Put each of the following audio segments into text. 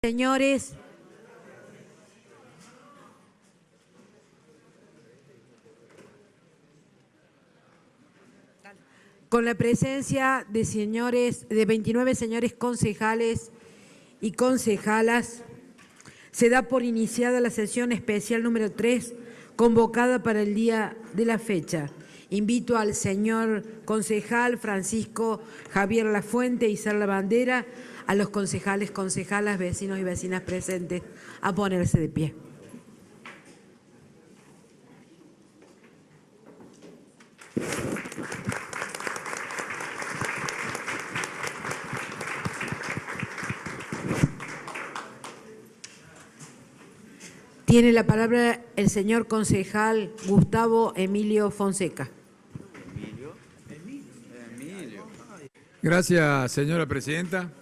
Señores, con la presencia de 29 señores concejales y concejalas, se da por iniciada la sesión especial número 3, convocada para el día de la fecha. Invito al señor concejal Francisco Javier Lafuente y Isar la Bandera, a los concejales, concejalas, vecinos y vecinas presentes, a ponerse de pie. Tiene la palabra el señor concejal Gustavo Emilio Fonseca. Gracias, señora presidenta.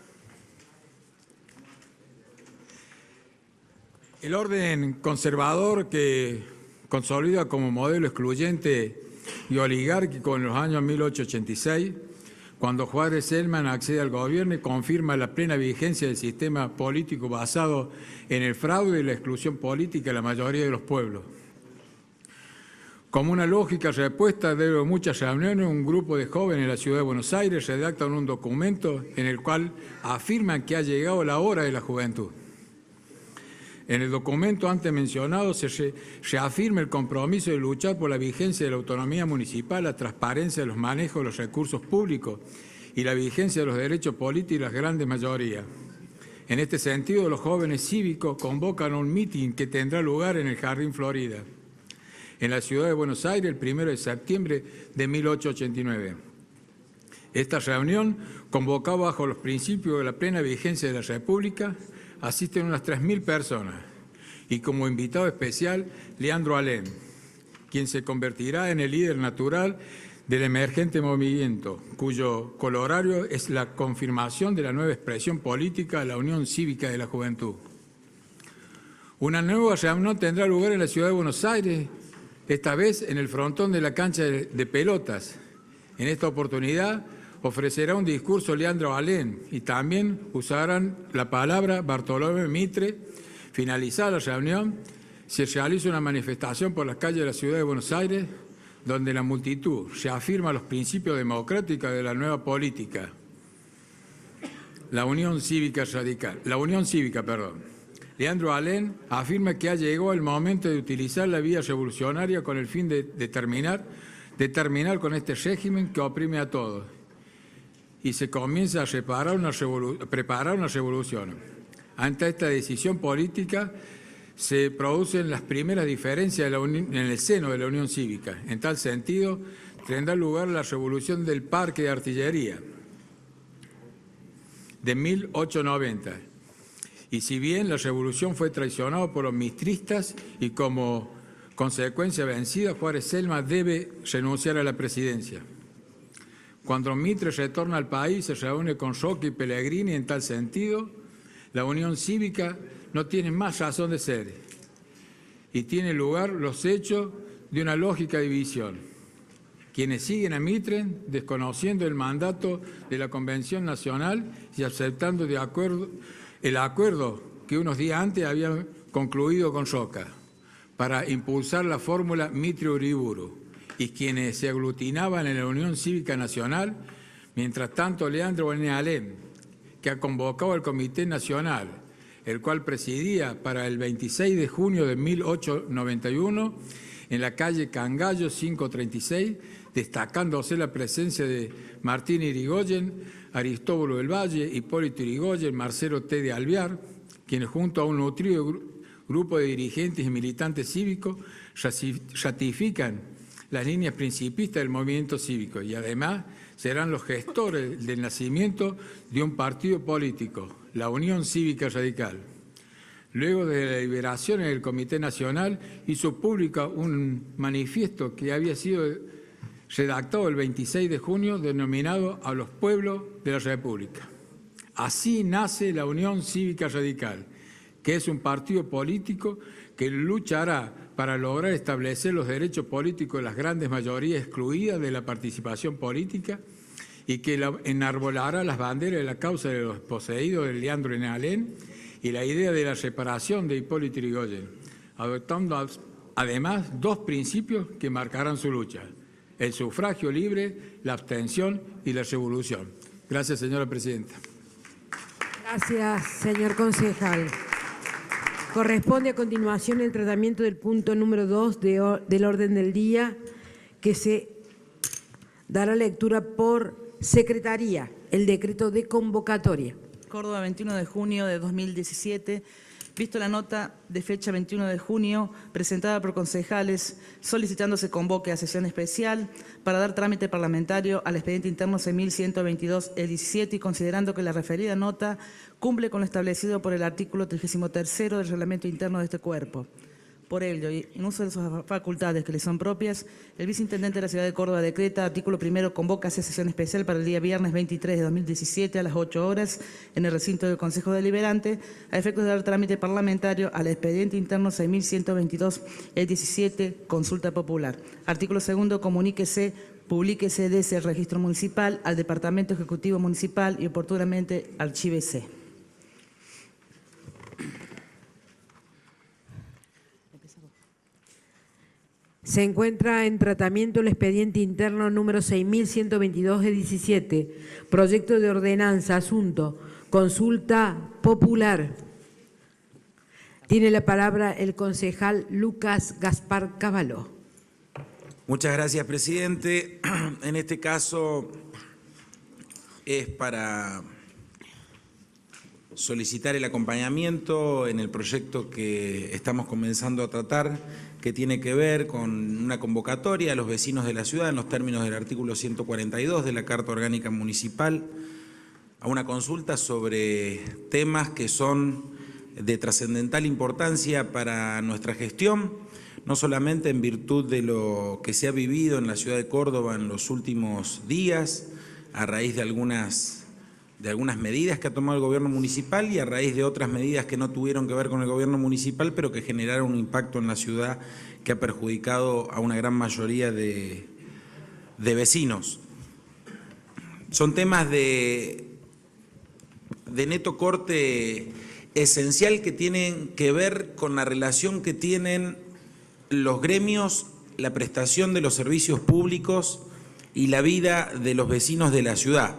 El orden conservador que consolida como modelo excluyente y oligárquico en los años 1886, cuando Juárez Celman accede al gobierno y confirma la plena vigencia del sistema político basado en el fraude y la exclusión política de la mayoría de los pueblos. Como una lógica respuesta de muchas reuniones, un grupo de jóvenes en la ciudad de Buenos Aires redactan un documento en el cual afirman que ha llegado la hora de la juventud. En el documento antes mencionado se reafirma el compromiso de luchar por la vigencia de la autonomía municipal, la transparencia de los manejos de los recursos públicos y la vigencia de los derechos políticos de las grandes mayorías. En este sentido, los jóvenes cívicos convocan un mitin que tendrá lugar en el Jardín Florida, en la ciudad de Buenos Aires, el 1 de septiembre de 1889. Esta reunión, convocada bajo los principios de la plena vigencia de la República, asisten unas 3.000 personas y como invitado especial Leandro Alem, quien se convertirá en el líder natural del emergente movimiento, cuyo colorario es la confirmación de la nueva expresión política de la Unión Cívica de la Juventud. Una nueva reunión tendrá lugar en la ciudad de Buenos Aires, esta vez en el frontón de la cancha de pelotas. En esta oportunidad ofrecerá un discurso Leandro Alem y también usarán la palabra Bartolomé Mitre. Finalizada la reunión, se realiza una manifestación por las calles de la ciudad de Buenos Aires, donde la multitud reafirma los principios democráticos de la nueva política, la Unión Cívica Radical. Leandro Alem afirma que ha llegado el momento de utilizar la vía revolucionaria con el fin de terminar con este régimen que oprime a todos, y se comienza a preparar una revolución. Ante esta decisión política se producen las primeras diferencias en el seno de la Unión Cívica. En tal sentido, tendrá lugar la revolución del Parque de Artillería de 1890. Y si bien la revolución fue traicionada por los mitristas y como consecuencia vencida, Juárez Celman debe renunciar a la presidencia. Cuando Mitre retorna al país, se reúne con Roca y Pellegrini. En tal sentido, la Unión Cívica no tiene más razón de ser y tiene lugar los hechos de una lógica división. Quienes siguen a Mitre, desconociendo el mandato de la Convención Nacional y aceptando el acuerdo que unos días antes habían concluido con Roca para impulsar la fórmula Mitre-Uriburu, y quienes se aglutinaban en la Unión Cívica Nacional. Mientras tanto, Leandro Alem, que ha convocado al Comité Nacional, el cual presidía para el 26 de junio de 1891, en la calle Cangallo 536, destacándose la presencia de Martín Irigoyen, Aristóbulo del Valle, Hipólito Irigoyen, Marcelo T. de Alvear, quienes junto a un nutrido grupo de dirigentes y militantes cívicos ratifican las líneas principistas del movimiento cívico y además serán los gestores del nacimiento de un partido político, la Unión Cívica Radical. Luego de la deliberación en el Comité Nacional, hizo público un manifiesto que había sido redactado el 26 de junio, denominado A los Pueblos de la República. Así nace la Unión Cívica Radical, que es un partido político que luchará para lograr establecer los derechos políticos de las grandes mayorías excluidas de la participación política y que enarbolará las banderas de la causa de los poseídos de Leandro Alem y la idea de la separación de Hipólito Yrigoyen, adoptando además dos principios que marcarán su lucha: el sufragio libre, la abstención y la revolución. Gracias, señora presidenta. Gracias, señor concejal. Corresponde a continuación el tratamiento del punto número 2 del orden del día, que se dará lectura por secretaría, el decreto de convocatoria. Córdoba, 21 de junio de 2017. Visto la nota de fecha 21 de junio presentada por concejales solicitando se convoque a sesión especial para dar trámite parlamentario al expediente interno 6122-17 y considerando que la referida nota cumple con lo establecido por el artículo 33º del reglamento interno de este cuerpo. Por ello, y en uso de sus facultades que le son propias, el viceintendente de la ciudad de Córdoba decreta, artículo primero, convoca a sesión especial para el día viernes 23 de 2017 a las 8 horas en el recinto del Consejo Deliberante a efectos de dar trámite parlamentario al expediente interno 6122-17, consulta popular. Artículo segundo, publíquese desde el registro municipal al Departamento Ejecutivo Municipal y oportunamente archívese. Se encuentra en tratamiento el expediente interno número 6122-17, proyecto de ordenanza, asunto, consulta popular. Tiene la palabra el concejal Lucas Gaspar Cavallo. Muchas gracias, presidente. En este caso es para solicitar el acompañamiento en el proyecto que estamos comenzando a tratar, que tiene que ver con una convocatoria a los vecinos de la ciudad en los términos del artículo 142 de la Carta Orgánica Municipal a una consulta sobre temas que son de trascendental importancia para nuestra gestión, no solamente en virtud de lo que se ha vivido en la ciudad de Córdoba en los últimos días, a raíz de algunas medidas que ha tomado el gobierno municipal y a raíz de otras medidas que no tuvieron que ver con el gobierno municipal, pero que generaron un impacto en la ciudad que ha perjudicado a una gran mayoría de vecinos. Son temas de neto corte esencial que tienen que ver con la relación que tienen los gremios, la prestación de los servicios públicos y la vida de los vecinos de la ciudad.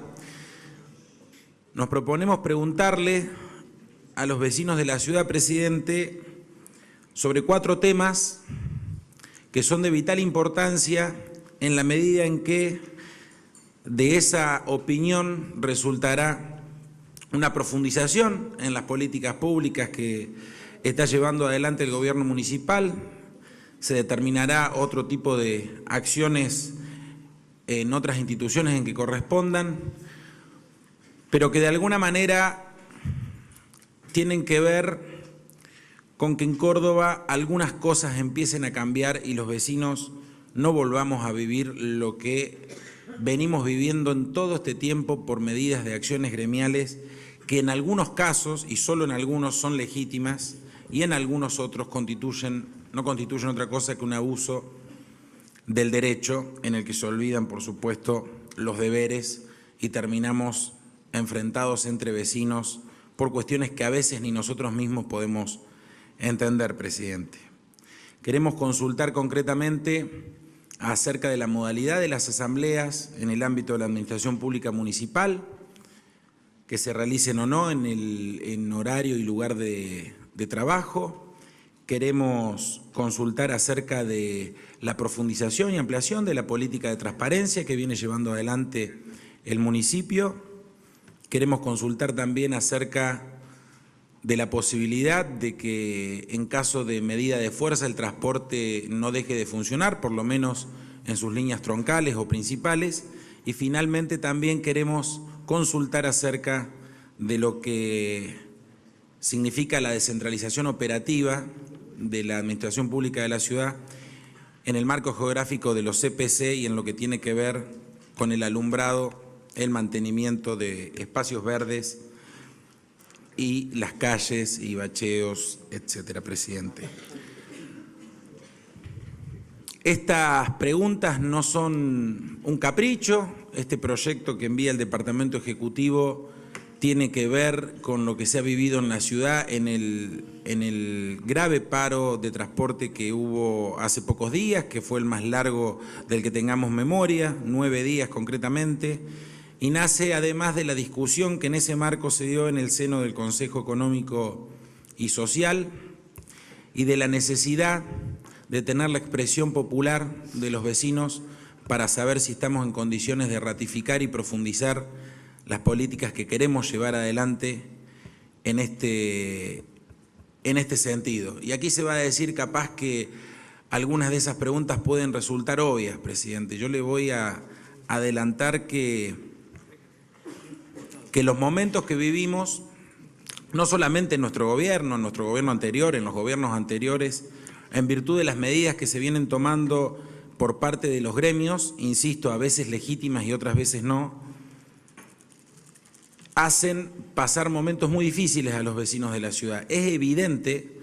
Nos proponemos preguntarle a los vecinos de la ciudad, presidente, sobre 4 temas que son de vital importancia en la medida en que de esa opinión resultará una profundización en las políticas públicas que está llevando adelante el gobierno municipal. Se determinará otro tipo de acciones en otras instituciones en que correspondan, pero que de alguna manera tienen que ver con que en Córdoba algunas cosas empiecen a cambiar y los vecinos no volvamos a vivir lo que venimos viviendo en todo este tiempo por medidas de acciones gremiales que en algunos casos, y solo en algunos, son legítimas y en algunos otros no constituyen otra cosa que un abuso del derecho en el que se olvidan, por supuesto, los deberes y terminamos enfrentados entre vecinos por cuestiones que a veces ni nosotros mismos podemos entender, presidente. Queremos consultar concretamente acerca de la modalidad de las asambleas en el ámbito de la administración pública municipal, que se realicen o no en horario y lugar de trabajo. Queremos consultar acerca de la profundización y ampliación de la política de transparencia que viene llevando adelante el municipio. Queremos consultar también acerca de la posibilidad de que en caso de medida de fuerza el transporte no deje de funcionar, por lo menos en sus líneas troncales o principales. Y finalmente también queremos consultar acerca de lo que significa la descentralización operativa de la administración pública de la ciudad en el marco geográfico de los CPC y en lo que tiene que ver con el alumbrado, el mantenimiento de espacios verdes y las calles y bacheos, etcétera, presidente. Estas preguntas no son un capricho. Este proyecto que envía el Departamento Ejecutivo tiene que ver con lo que se ha vivido en la ciudad en el grave paro de transporte que hubo hace pocos días, que fue el más largo del que tengamos memoria, 9 días concretamente, y nace además de la discusión que en ese marco se dio en el seno del Consejo Económico y Social y de la necesidad de tener la expresión popular de los vecinos para saber si estamos en condiciones de ratificar y profundizar las políticas que queremos llevar adelante en este sentido. Y aquí se va a decir capaz que algunas de esas preguntas pueden resultar obvias, presidente. Yo le voy a adelantar que los momentos que vivimos, no solamente en nuestro gobierno anterior, en los gobiernos anteriores, en virtud de las medidas que se vienen tomando por parte de los gremios, insisto, a veces legítimas y otras veces no, hacen pasar momentos muy difíciles a los vecinos de la ciudad. Es evidente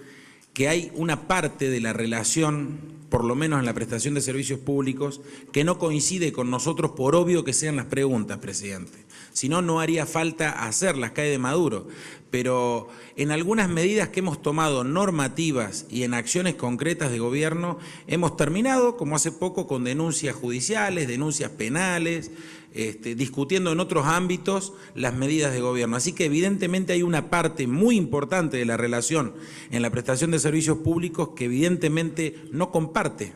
que hay una parte de la relación, por lo menos en la prestación de servicios públicos, que no coincide con nosotros, por obvio que sean las preguntas, presidente. Si no, no haría falta hacerlas, cae de maduro. Pero en algunas medidas que hemos tomado normativas y en acciones concretas de gobierno, hemos terminado, como hace poco, con denuncias judiciales, denuncias penales, discutiendo en otros ámbitos las medidas de gobierno. Así que evidentemente hay una parte muy importante de la relación en la prestación de servicios públicos que evidentemente no comparte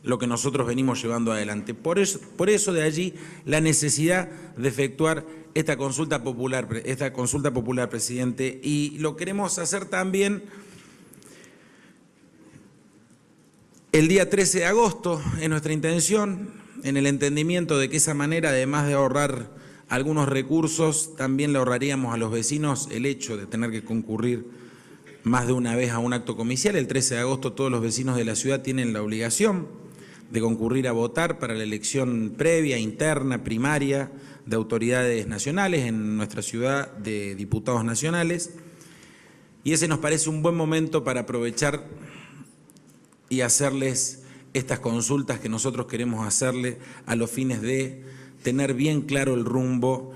lo que nosotros venimos llevando adelante. Por eso de allí la necesidad de efectuar esta consulta popular, presidente, y lo queremos hacer también el día 13 de agosto, es nuestra intención, en el entendimiento de que esa manera, además de ahorrar algunos recursos, también le ahorraríamos a los vecinos el hecho de tener que concurrir más de una vez a un acto comicial. El 13 de agosto todos los vecinos de la ciudad tienen la obligación de concurrir a votar para la elección previa, interna, primaria de autoridades nacionales en nuestra ciudad, de diputados nacionales. Y ese nos parece un buen momento para aprovechar y hacerles estas consultas que nosotros queremos hacerle a los fines de tener bien claro el rumbo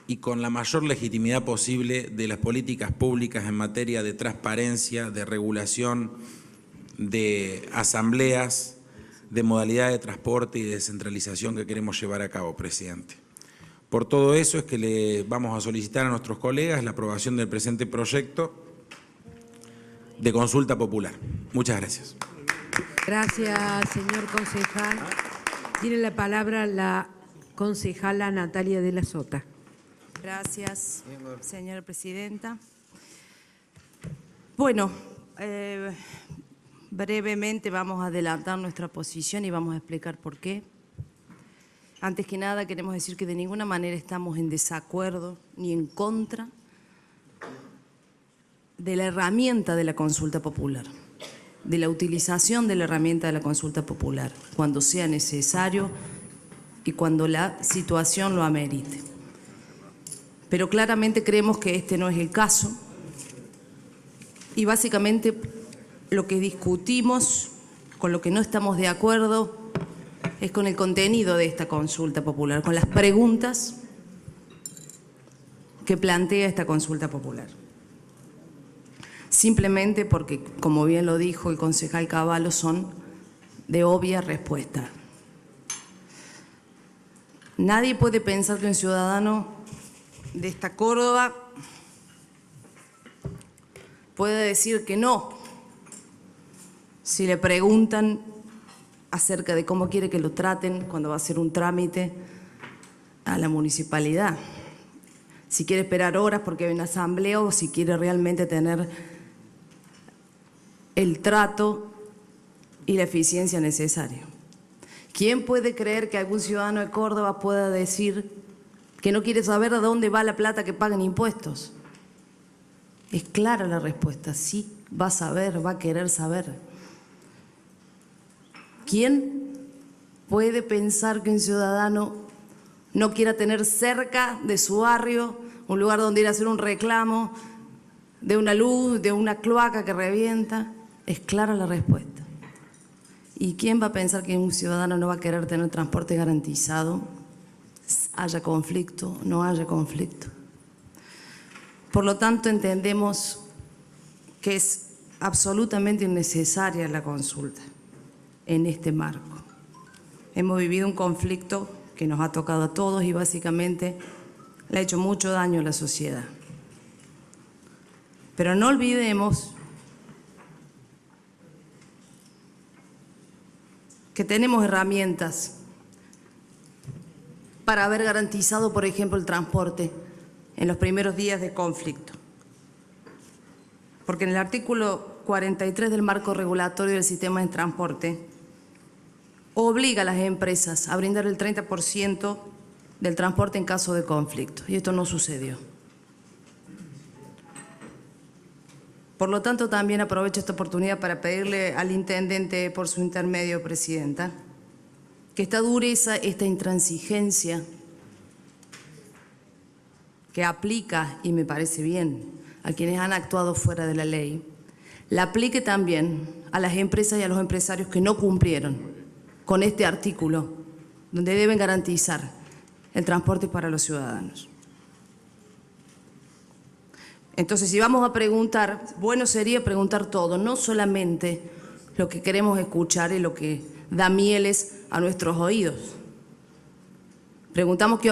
y con la mayor legitimidad posible de las políticas públicas en materia de transparencia, de regulación, de asambleas, de modalidad de transporte y de descentralización que queremos llevar a cabo, presidente. Por todo eso es que le vamos a solicitar a nuestros colegas la aprobación del presente proyecto de consulta popular. Muchas gracias. Gracias, señor concejal. Tiene la palabra la concejala Natalia de la Sota. Gracias, señora presidenta. Bueno, brevemente vamos a adelantar nuestra posición y vamos a explicar por qué. Antes que nada queremos decir que de ninguna manera estamos en desacuerdo ni en contra de la herramienta de la consulta popular, de la utilización de la herramienta de la consulta popular, cuando sea necesario y cuando la situación lo amerite. Pero claramente creemos que este no es el caso y básicamente lo que discutimos, con lo que no estamos de acuerdo, es con el contenido de esta consulta popular, con las preguntas que plantea esta consulta popular. Simplemente porque, como bien lo dijo el concejal Cavallo, son de obvia respuesta. Nadie puede pensar que un ciudadano de esta Córdoba puede decir que no si le preguntan acerca de cómo quiere que lo traten cuando va a hacer un trámite a la municipalidad. Si quiere esperar horas porque hay una asamblea o si quiere realmente tener el trato y la eficiencia necesaria. ¿Quién puede creer que algún ciudadano de Córdoba pueda decir que no quiere saber a dónde va la plata que pagan impuestos? Es clara la respuesta, sí, va a saber, va a querer saber. ¿Quién puede pensar que un ciudadano no quiera tener cerca de su barrio un lugar donde ir a hacer un reclamo de una luz, de una cloaca que revienta? Es clara la respuesta. ¿Y quién va a pensar que un ciudadano no va a querer tener transporte garantizado? Haya conflicto, no haya conflicto. Por lo tanto, entendemos que es absolutamente innecesaria la consulta en este marco. Hemos vivido un conflicto que nos ha tocado a todos y básicamente le ha hecho mucho daño a la sociedad. Pero no olvidemos que tenemos herramientas para haber garantizado, por ejemplo, el transporte en los primeros días de conflicto. Porque en el artículo 43 del marco regulatorio del sistema de transporte obliga a las empresas a brindar el 30% del transporte en caso de conflicto, y esto no sucedió. Por lo tanto, también aprovecho esta oportunidad para pedirle al intendente, por su intermedio, Presidenta, que esta dureza, esta intransigencia que aplica, y me parece bien, a quienes han actuado fuera de la ley, la aplique también a las empresas y a los empresarios que no cumplieron con este artículo, donde deben garantizar el transporte para los ciudadanos. Entonces, si vamos a preguntar, bueno sería preguntar todo, no solamente lo que queremos escuchar y lo que da mieles a nuestros oídos. Preguntemos qué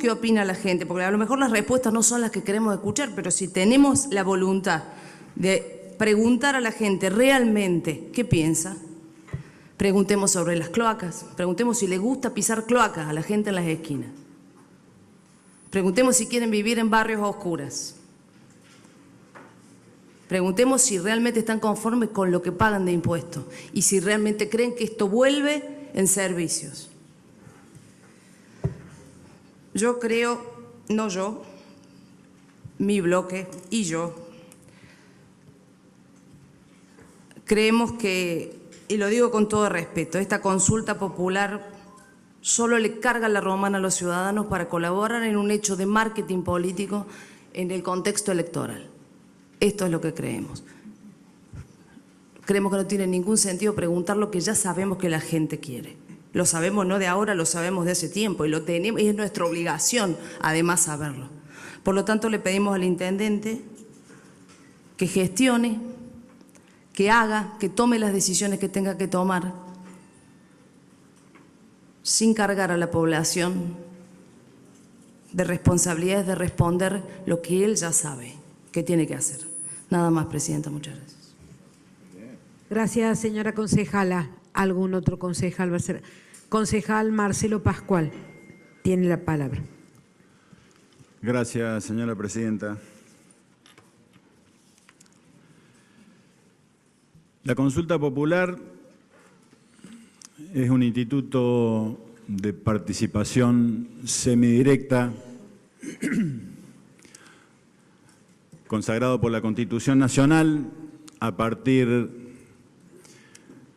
opina la gente, porque a lo mejor las respuestas no son las que queremos escuchar, pero si tenemos la voluntad de preguntar a la gente realmente qué piensa, preguntemos sobre las cloacas, preguntemos si le gusta pisar cloacas a la gente en las esquinas, preguntemos si quieren vivir en barrios oscuros, preguntemos si realmente están conformes con lo que pagan de impuestos y si realmente creen que esto vuelve en servicios. Yo creo, no yo, mi bloque y yo, creemos que, y lo digo con todo respeto, esta consulta popular solo le carga la romana a los ciudadanos para colaborar en un hecho de marketing político en el contexto electoral. Esto es lo que creemos. Creemos que no tiene ningún sentido preguntar lo que ya sabemos que la gente quiere. Lo sabemos no de ahora, lo sabemos de hace tiempo y lo tenemos, y es nuestra obligación además saberlo. Por lo tanto, le pedimos al intendente que gestione, que haga, que tome las decisiones que tenga que tomar, sin cargar a la población de responsabilidades de responder lo que él ya sabe que tiene que hacer. Nada más, Presidenta, muchas gracias. Gracias, señora concejala. ¿Algún otro concejal va a ser? Concejal Marcelo Pascual, tiene la palabra. Gracias, señora Presidenta. La consulta popular es un instituto de participación semidirecta consagrado por la Constitución Nacional a partir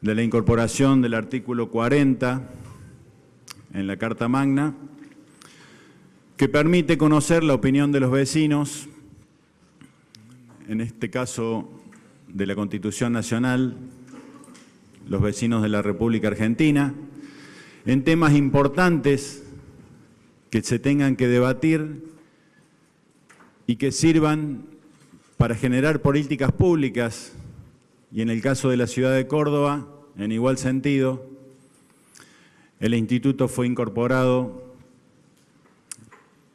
de la incorporación del artículo 40 en la Carta Magna, que permite conocer la opinión de los vecinos, en este caso de la Constitución Nacional, los vecinos de la República Argentina, en temas importantes que se tengan que debatir y que sirvan para generar políticas públicas, y en el caso de la ciudad de Córdoba, en igual sentido, el instituto fue incorporado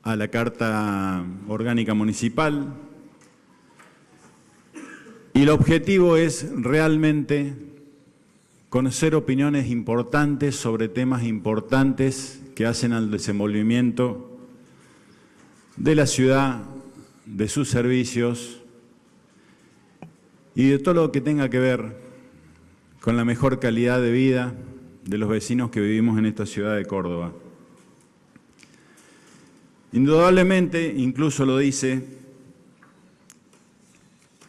a la Carta Orgánica Municipal y el objetivo es realmente conocer opiniones importantes sobre temas importantes que hacen al desenvolvimiento de la ciudad, de sus servicios y de todo lo que tenga que ver con la mejor calidad de vida de los vecinos que vivimos en esta ciudad de Córdoba. Indudablemente, incluso lo dice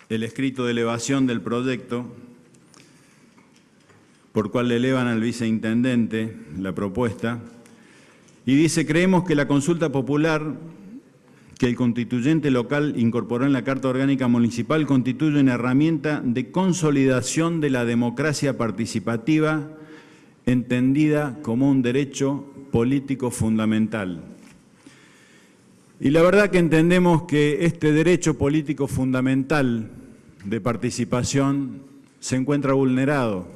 el escrito de elevación del proyecto, por cual le elevan al viceintendente la propuesta, y dice: creemos que la consulta popular que el constituyente local incorporó en la Carta Orgánica Municipal constituye una herramienta de consolidación de la democracia participativa entendida como un derecho político fundamental. Y la verdad que entendemos que este derecho político fundamental de participación se encuentra vulnerado.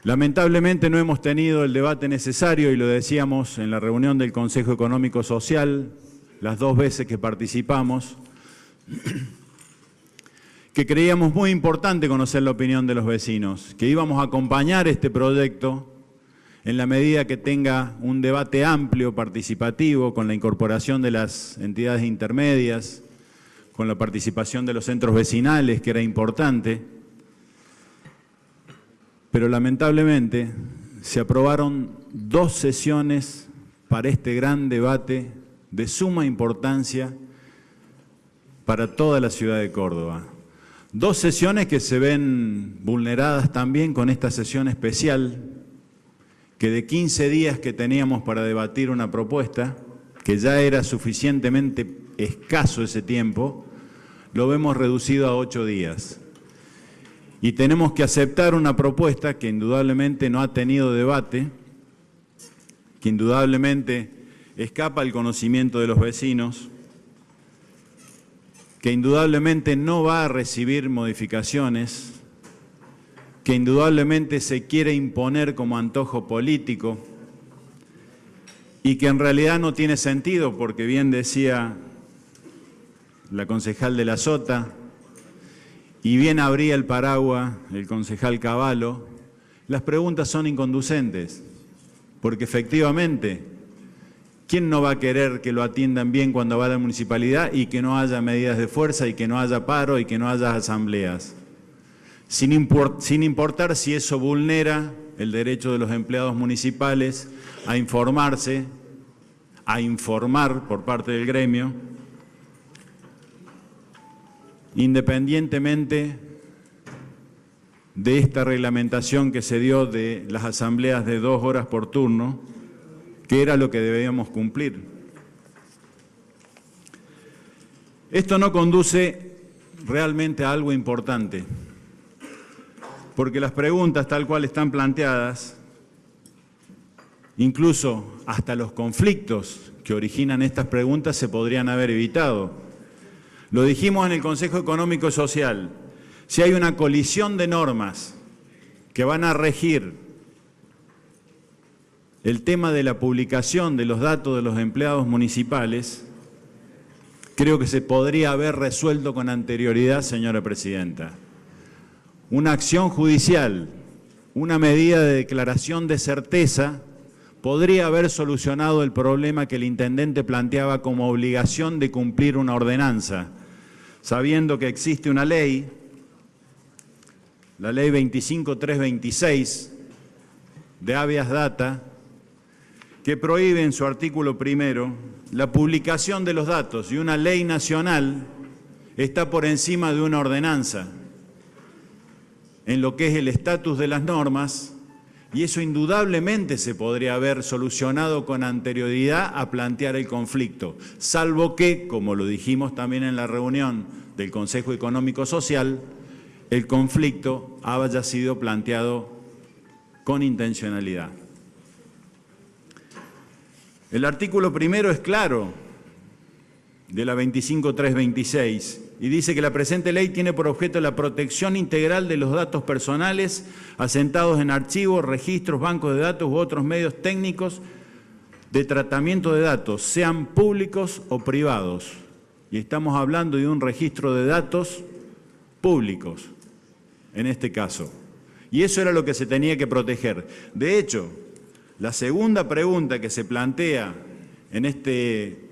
Lamentablemente no hemos tenido el debate necesario, y lo decíamos en la reunión del Consejo Económico Social, las 2 veces que participamos, que creíamos muy importante conocer la opinión de los vecinos, que íbamos a acompañar este proyecto en la medida que tenga un debate amplio, participativo, con la incorporación de las entidades intermedias, con la participación de los centros vecinales, que era importante. Pero lamentablemente se aprobaron 2 sesiones para este gran debate de suma importancia para toda la ciudad de Córdoba. 2 sesiones que se ven vulneradas también con esta sesión especial, que de 15 días que teníamos para debatir una propuesta, que ya era suficientemente escaso ese tiempo, lo vemos reducido a 8 días. Y tenemos que aceptar una propuesta que indudablemente no ha tenido debate, que indudablemente escapa al conocimiento de los vecinos, que indudablemente no va a recibir modificaciones, que indudablemente se quiere imponer como antojo político y que en realidad no tiene sentido, porque bien decía la concejal de la Sota y bien abría el paraguas el concejal Cavallo, las preguntas son inconducentes, porque efectivamente, ¿quién no va a querer que lo atiendan bien cuando va a la municipalidad y que no haya medidas de fuerza y que no haya paro y que no haya asambleas? Sin importar si eso vulnera el derecho de los empleados municipales a informarse, a informar por parte del gremio, independientemente de esta reglamentación que se dio de las asambleas de 2 horas por turno, que era lo que debíamos cumplir. Esto no conduce realmente a algo importante, porque las preguntas tal cual están planteadas, incluso hasta los conflictos que originan estas preguntas se podrían haber evitado. Lo dijimos en el Consejo Económico Social, si hay una colisión de normas que van a regir el tema de la publicación de los datos de los empleados municipales, creo que se podría haber resuelto con anterioridad, señora presidenta. Una acción judicial, una medida de declaración de certeza, podría haber solucionado el problema que el intendente planteaba como obligación de cumplir una ordenanza, sabiendo que existe una ley, la ley 25326 de habeas data, que prohíbe en su artículo 1 la publicación de los datos, y una ley nacional está por encima de una ordenanza en lo que es el estatus de las normas, y eso indudablemente se podría haber solucionado con anterioridad a plantear el conflicto, salvo que, como lo dijimos también en la reunión del Consejo Económico Social, el conflicto haya sido planteado con intencionalidad. El artículo 1 es claro, de la 25326, y dice que la presente ley tiene por objeto la protección integral de los datos personales asentados en archivos, registros, bancos de datos u otros medios técnicos de tratamiento de datos, sean públicos o privados. Y estamos hablando de un registro de datos públicos, en este caso. Y eso era lo que se tenía que proteger. De hecho, la segunda pregunta que se plantea en este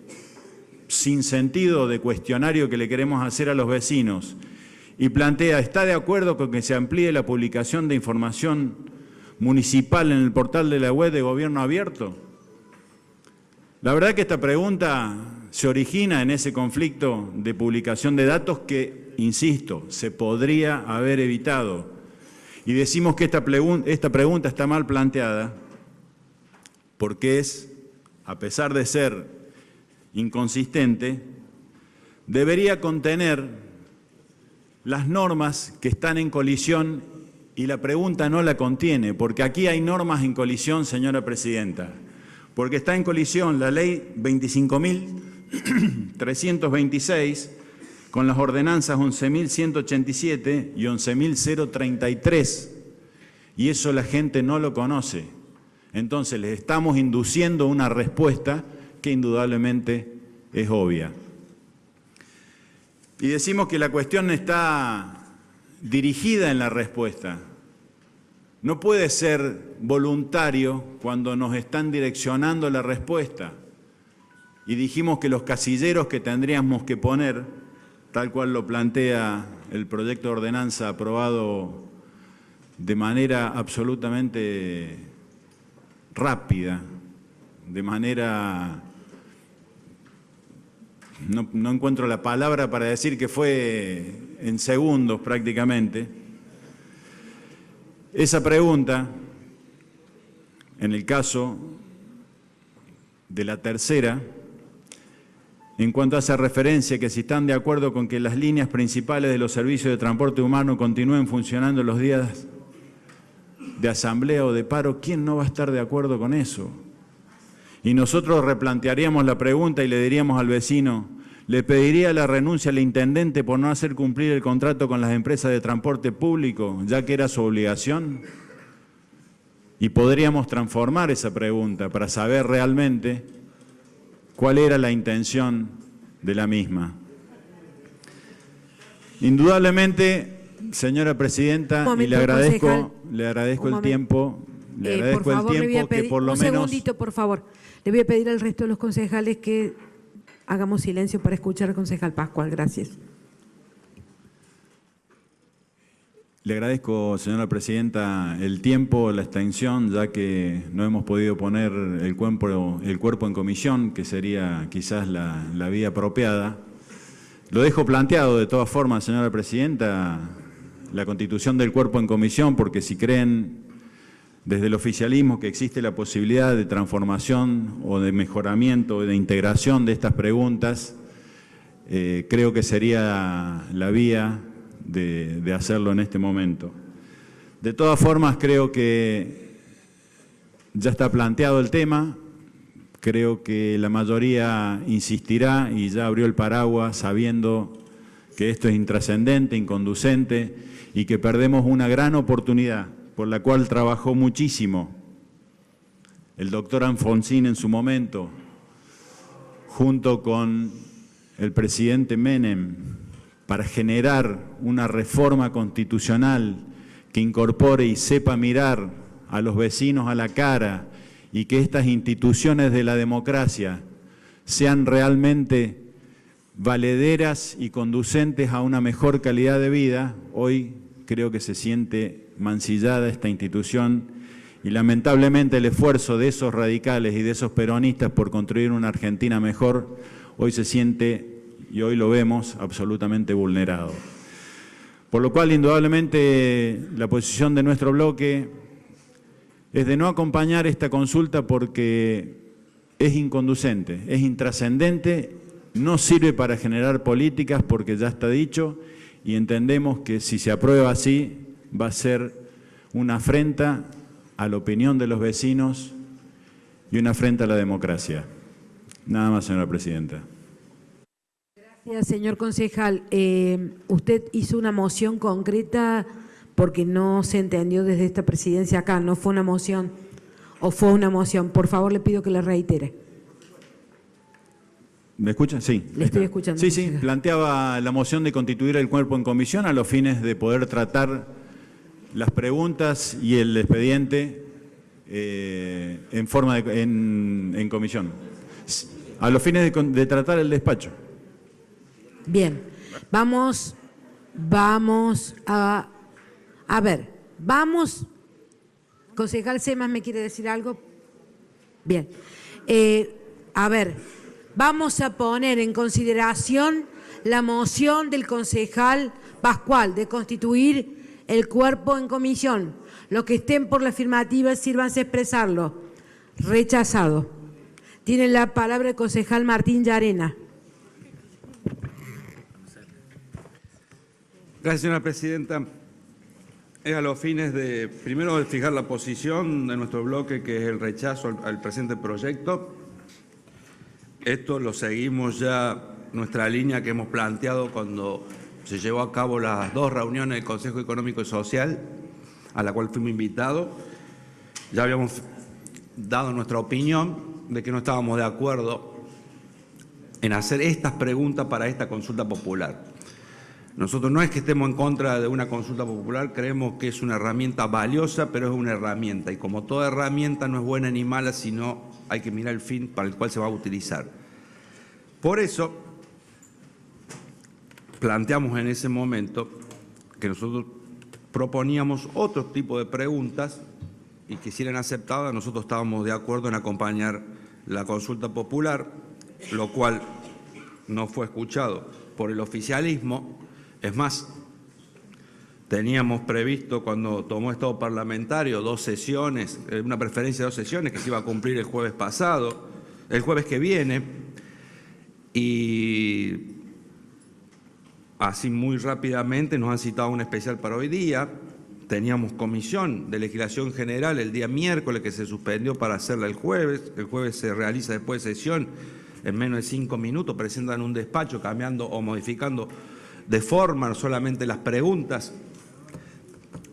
sinsentido de cuestionario que le queremos hacer a los vecinos, y plantea, ¿está de acuerdo con que se amplíe la publicación de información municipal en el portal de la web de Gobierno Abierto? La verdad que esta pregunta se origina en ese conflicto de publicación de datos que, insisto, se podría haber evitado. Y decimos que esta pregunta está mal planteada porque es, a pesar de ser inconsistente, debería contener las normas que están en colisión, y la pregunta no la contiene, porque aquí hay normas en colisión, señora presidenta, porque está en colisión la ley 25.000 326 con las ordenanzas 11.187 y 11.033, y eso la gente no lo conoce. Entonces les estamos induciendo una respuesta que indudablemente es obvia. Y decimos que la cuestión está dirigida en la respuesta. No puede ser voluntario cuando nos están direccionando la respuesta. Y dijimos que los casilleros que tendríamos que poner, tal cual lo plantea el proyecto de ordenanza aprobado de manera absolutamente rápida, de manera... No encuentro la palabra para decir que fue en segundos prácticamente. Esa pregunta, en el caso de la tercera, en cuanto hace referencia que si están de acuerdo con que las líneas principales de los servicios de transporte humano continúen funcionando los días de asamblea o de paro, ¿quién no va a estar de acuerdo con eso? Y nosotros replantearíamos la pregunta y le diríamos al vecino, ¿le pediría la renuncia al intendente por no hacer cumplir el contrato con las empresas de transporte público, ya que era su obligación? Y podríamos transformar esa pregunta para saber realmente cuál era la intención de la misma. Indudablemente, señora presidenta, y le agradezco el tiempo, que por lo menos... Un segundito, por favor. Le voy a pedir al resto de los concejales que hagamos silencio para escuchar al concejal Pascual. Gracias. Le agradezco, señora presidenta, el tiempo, la extensión, ya que no hemos podido poner el cuerpo en comisión, que sería quizás la vía apropiada. Lo dejo planteado de todas formas, señora presidenta, la constitución del cuerpo en comisión, porque si creen desde el oficialismo que existe la posibilidad de transformación o de mejoramiento o de integración de estas preguntas, creo que sería la vía de hacerlo en este momento. De todas formas, creo que ya está planteado el tema, creo que la mayoría insistirá y ya abrió el paraguas sabiendo que esto es intrascendente, inconducente y que perdemos una gran oportunidad por la cual trabajó muchísimo el doctor Alfonsín en su momento, junto con el presidente Menem, para generar una reforma constitucional que incorpore y sepa mirar a los vecinos a la cara y que estas instituciones de la democracia sean realmente valederas y conducentes a una mejor calidad de vida. Hoy creo que se siente mancillada esta institución y lamentablemente el esfuerzo de esos radicales y de esos peronistas por construir una Argentina mejor, hoy se siente, y hoy lo vemos, absolutamente vulnerado. Por lo cual, indudablemente, la posición de nuestro bloque es de no acompañar esta consulta porque es inconducente, es intrascendente, no sirve para generar políticas porque ya está dicho y entendemos que si se aprueba así va a ser una afrenta a la opinión de los vecinos y una afrenta a la democracia. Nada más, señora presidenta. Gracias, señor concejal. Usted hizo una moción concreta porque no se entendió desde esta presidencia acá, no fue una moción o fue una moción. Por favor, le pido que la reitere. ¿Me escuchan? Sí. Le estoy escuchando. Sí, sí, planteaba la moción de constituir el cuerpo en comisión a los fines de poder tratar las preguntas y el expediente en comisión, a los fines de tratar el despacho. Bien, vamos a ver, concejal Semas, ¿me quiere decir algo? Bien, a ver, vamos a poner en consideración la moción del concejal Pascual de constituir el cuerpo en comisión. Los que estén por la afirmativa, sírvanse a expresarlo. Rechazado. Tiene la palabra el concejal Martín Llarena. Gracias, señora presidenta. Es a los fines de, primero, de fijar la posición de nuestro bloque, que es el rechazo al presente proyecto. esto lo seguimos ya, nuestra línea que hemos planteado cuando se llevó a cabo las 2 reuniones del Consejo Económico y Social, a la cual fuimos invitados. Ya habíamos dado nuestra opinión de que no estábamos de acuerdo en hacer estas preguntas para esta consulta popular. Nosotros no es que estemos en contra de una consulta popular, creemos que es una herramienta valiosa, pero es una herramienta. Y como toda herramienta no es buena ni mala, sino hay que mirar el fin para el cual se va a utilizar. Por eso, planteamos en ese momento que nosotros proponíamos otro tipo de preguntas y que si eran aceptadas, nosotros estábamos de acuerdo en acompañar la consulta popular, lo cual no fue escuchado por el oficialismo. Es más, teníamos previsto cuando tomó estado parlamentario 2 sesiones, una preferencia de 2 sesiones que se iba a cumplir el jueves pasado, el jueves que viene, y así muy rápidamente nos han citado un especial para hoy día. Teníamos comisión de legislación general el día miércoles que se suspendió para hacerla el jueves se realiza después de sesión, en menos de 5 minutos presentan un despacho cambiando o modificando de forma solamente las preguntas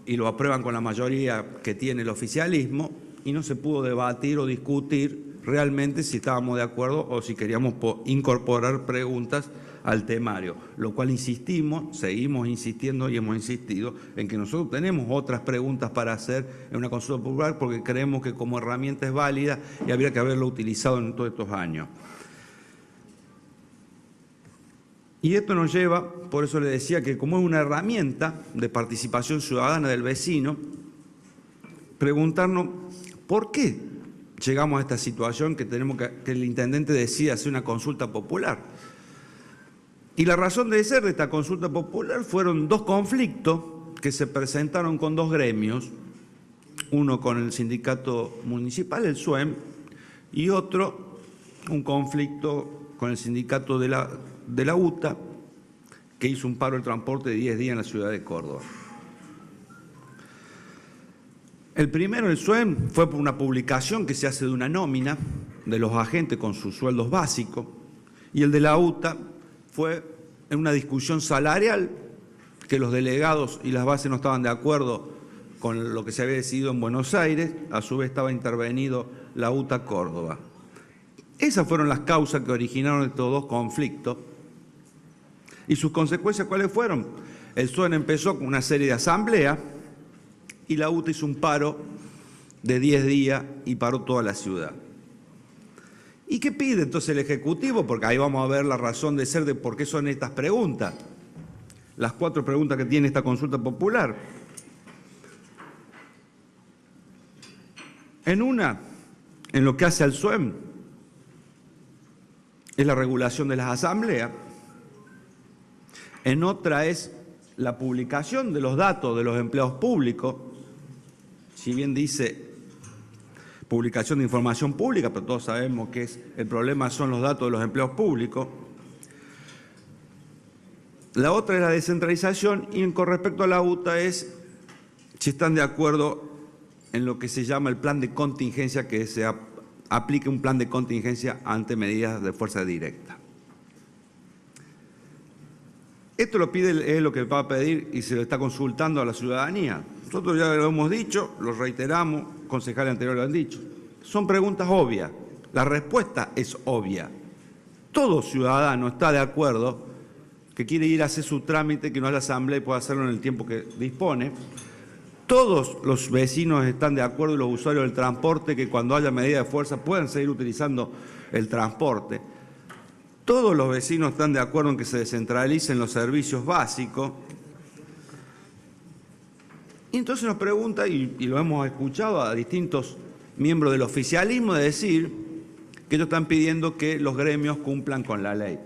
y lo aprueban con la mayoría que tiene el oficialismo y no se pudo debatir o discutir realmente si estábamos de acuerdo o si queríamos incorporar preguntas al temario, lo cual insistimos, seguimos insistiendo y hemos insistido en que nosotros tenemos otras preguntas para hacer en una consulta popular porque creemos que como herramienta es válida y habría que haberlo utilizado en todos estos años. Y esto nos lleva, por eso le decía que como es una herramienta de participación ciudadana del vecino, preguntarnos por qué llegamos a esta situación que tenemos que el intendente decida hacer una consulta popular. Y la razón de ser de esta consulta popular fueron 2 conflictos que se presentaron con 2 gremios, uno con el sindicato municipal, el SUEM, y otro, un conflicto con el sindicato de la UTA, que hizo un paro del transporte de 10 días en la ciudad de Córdoba. El primero, el SUEM, fue por una publicación que se hace de una nómina de los agentes con sus sueldos básicos, y el de la UTA fue en una discusión salarial que los delegados y las bases no estaban de acuerdo con lo que se había decidido en Buenos Aires, a su vez estaba intervenido la UTA Córdoba. Esas fueron las causas que originaron estos 2 conflictos. ¿Y sus consecuencias cuáles fueron? El SUEN empezó con una serie de asambleas y la UTA hizo un paro de 10 días y paró toda la ciudad. ¿Y qué pide entonces el Ejecutivo? Porque ahí vamos a ver la razón de ser de por qué son estas preguntas. Las 4 preguntas que tiene esta consulta popular. En una, en lo que hace al SUEM, es la regulación de las asambleas. En otra es la publicación de los datos de los empleados públicos. Si bien dice publicación de información pública, pero todos sabemos que el problema son los datos de los empleados públicos. La otra es la descentralización y con respecto a la UTA es si están de acuerdo en lo que se llama el plan de contingencia, que se aplique un plan de contingencia ante medidas de fuerza directa. Esto es lo que va a pedir y se lo está consultando a la ciudadanía. Nosotros ya lo hemos dicho, lo reiteramos, concejales anteriores lo han dicho. Son preguntas obvias. La respuesta es obvia. Todo ciudadano está de acuerdo que quiere ir a hacer su trámite, que no es la asamblea y puede hacerlo en el tiempo que dispone. Todos los vecinos están de acuerdo y los usuarios del transporte que cuando haya medida de fuerza puedan seguir utilizando el transporte. Todos los vecinos están de acuerdo en que se descentralicen los servicios básicos. Y entonces nos pregunta, y lo hemos escuchado a distintos miembros del oficialismo, de decir que ellos están pidiendo que los gremios cumplan con la ley.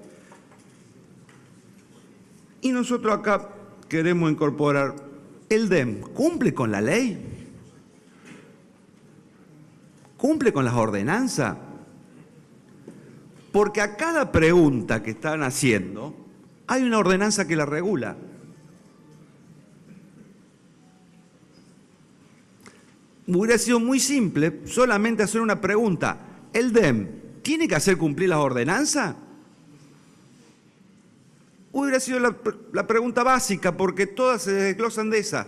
Y nosotros acá queremos incorporar, ¿el DEM cumple con la ley? ¿Cumple con las ordenanzas? Porque a cada pregunta que están haciendo hay una ordenanza que la regula. Hubiera sido muy simple solamente hacer una pregunta. ¿El DEM ¿tiene que hacer cumplir las ordenanzas? Hubiera sido la pregunta básica, porque todas se desglosan de esa.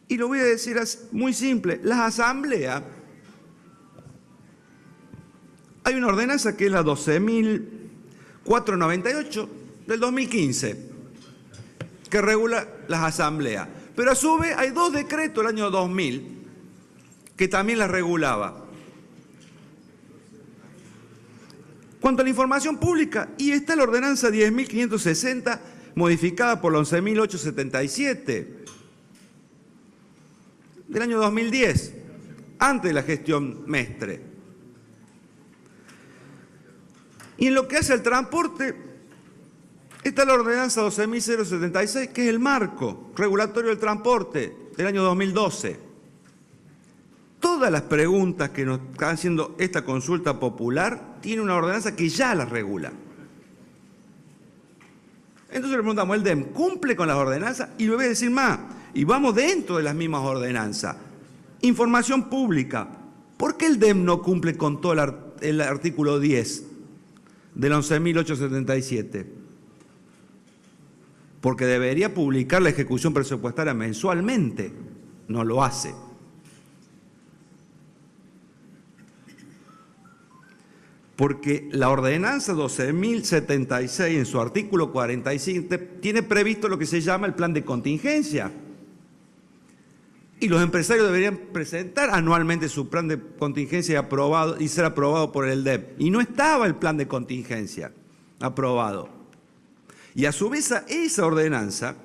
Y lo voy a decir muy simple. Las asambleas, hay una ordenanza que es la 12.498 del 2015, que regula las asambleas. Pero a su vez hay 2 decretos del año 2000 que también las regulaba. Cuanto a la información pública, y está la ordenanza 10.560, modificada por la 11.877, del año 2010, antes de la gestión Mestre. Y en lo que hace al transporte, está la ordenanza 12.076, que es el marco regulatorio del transporte del año 2012. Todas las preguntas que nos está haciendo esta consulta popular tiene una ordenanza que ya las regula. Entonces le preguntamos, ¿el DEM cumple con las ordenanzas? Y le voy a decir más, y vamos dentro de las mismas ordenanzas. Información pública. ¿Por qué el DEM no cumple con todo el artículo 10 del 11.877? Porque debería publicar la ejecución presupuestaria mensualmente. No lo hace. Porque la ordenanza 12.076 en su artículo 45 tiene previsto lo que se llama el plan de contingencia. Y los empresarios deberían presentar anualmente su plan de contingencia y ser aprobado por el DEP. Y no estaba el plan de contingencia aprobado. Y a su vez esa ordenanza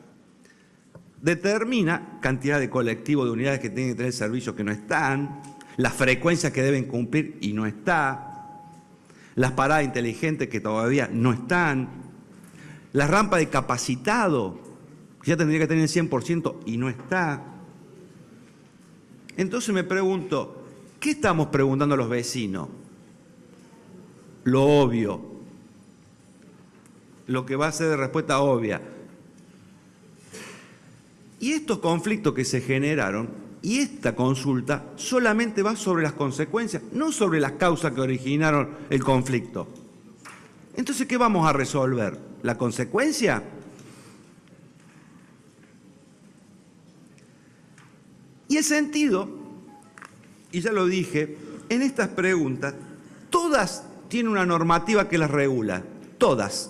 determina cantidad de colectivos, de unidades que tienen que tener servicios que no están, las frecuencias que deben cumplir y no está, las paradas inteligentes que todavía no están, la rampa de capacitado, que ya tendría que tener el 100% y no está. Entonces me pregunto, ¿qué estamos preguntando a los vecinos? Lo obvio, lo que va a ser de respuesta obvia. Y estos conflictos que se generaron, y esta consulta solamente va sobre las consecuencias, no sobre las causas que originaron el conflicto. Entonces, ¿qué vamos a resolver? ¿La consecuencia? Y el sentido, y ya lo dije, en estas preguntas, todas tienen una normativa que las regula, todas.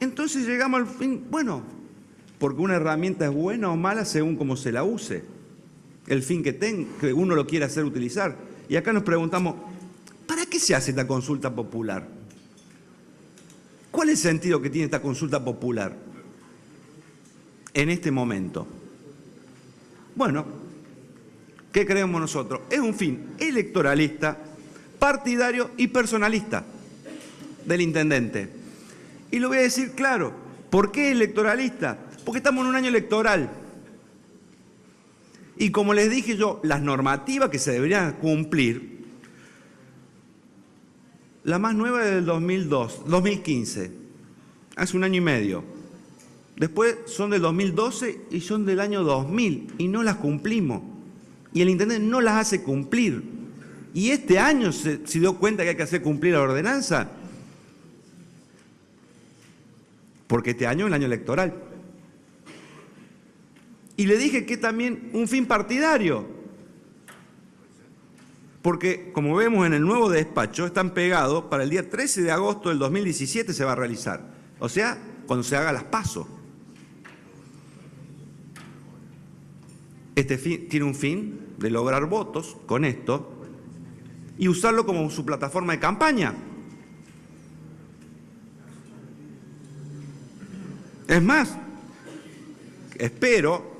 Entonces llegamos al fin, bueno, porque una herramienta es buena o mala según cómo se la use, el fin que uno lo quiera hacer utilizar. Y acá nos preguntamos, ¿para qué se hace esta consulta popular? ¿Cuál es el sentido que tiene esta consulta popular en este momento? Bueno, ¿qué creemos nosotros? Es un fin electoralista, partidario y personalista del intendente. Y lo voy a decir claro, ¿por qué electoralista? Porque estamos en un año electoral. Y como les dije yo, las normativas que se deberían cumplir, la más nueva es del 2015, hace un año y medio. Después son del 2012 y son del año 2000 y no las cumplimos. Y el intendente no las hace cumplir. Y este año se dio cuenta que hay que hacer cumplir la ordenanza. Porque este año es el año electoral. Y le dije que también un fin partidario. Porque, como vemos en el nuevo despacho, están pegados para el día 13 de agosto del 2017 se va a realizar. O sea, cuando se haga las PASO. Este fin tiene un fin de lograr votos con esto y usarlo como su plataforma de campaña. Es más, espero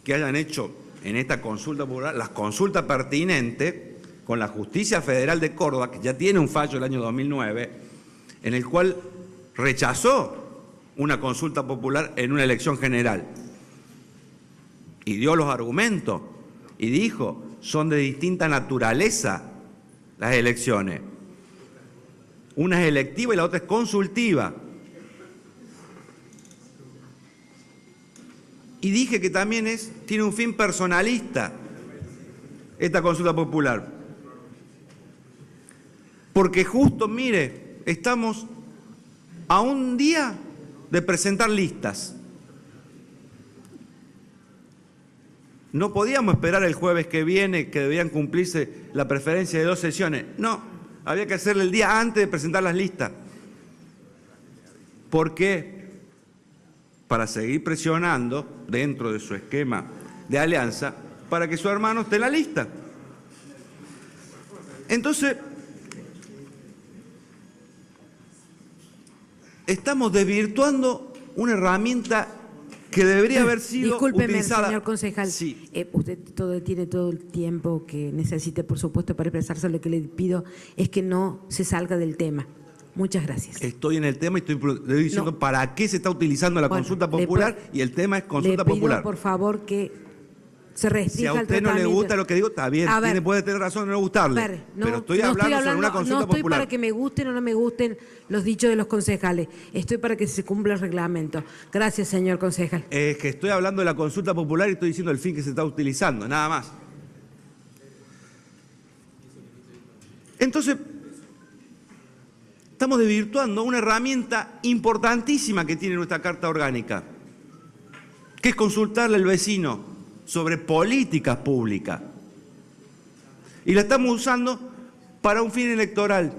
que hayan hecho en esta consulta popular las consultas pertinentes con la Justicia Federal de Córdoba, que ya tiene un fallo del año 2009, en el cual rechazó una consulta popular en una elección general. Y dio los argumentos y dijo, son de distinta naturaleza las elecciones. Una es electiva y la otra es consultiva. Y dije que también tiene un fin personalista. esta consulta popular? Porque justo, mire, estamos a un día de presentar listas. No podíamos esperar el jueves que viene que debían cumplirse la preferencia de 2 sesiones. No, había que hacerle el día antes de presentar las listas. ¿Por qué? Para seguir presionando dentro de su esquema de alianza para que su hermano esté en la lista. Entonces, estamos desvirtuando una herramienta que debería haber sido Discúlpeme, utilizada. señor concejal. Sí. Usted tiene todo el tiempo que necesite, por supuesto, para expresarse. Lo que le pido es que no se salga del tema. Muchas gracias. Estoy en el tema y estoy diciendo No. para qué se está utilizando la Bueno, consulta popular y el tema es consulta le pido, popular. por favor, que se restrinja Si a el usted no le tratamiento. gusta lo que digo, está bien, A ver, puede tener razón de no gustarle. A ver, pero estoy hablando sobre una consulta no estoy popular. para que me gusten o no me gusten los dichos de los concejales. Estoy para que se cumpla el reglamento. Gracias, señor concejal. Es que estoy hablando de la consulta popular y estoy diciendo el fin que se está utilizando, nada más. Entonces, estamos desvirtuando una herramienta importantísima que tiene nuestra Carta Orgánica, que es consultarle al vecino sobre políticas públicas. Y la estamos usando para un fin electoral.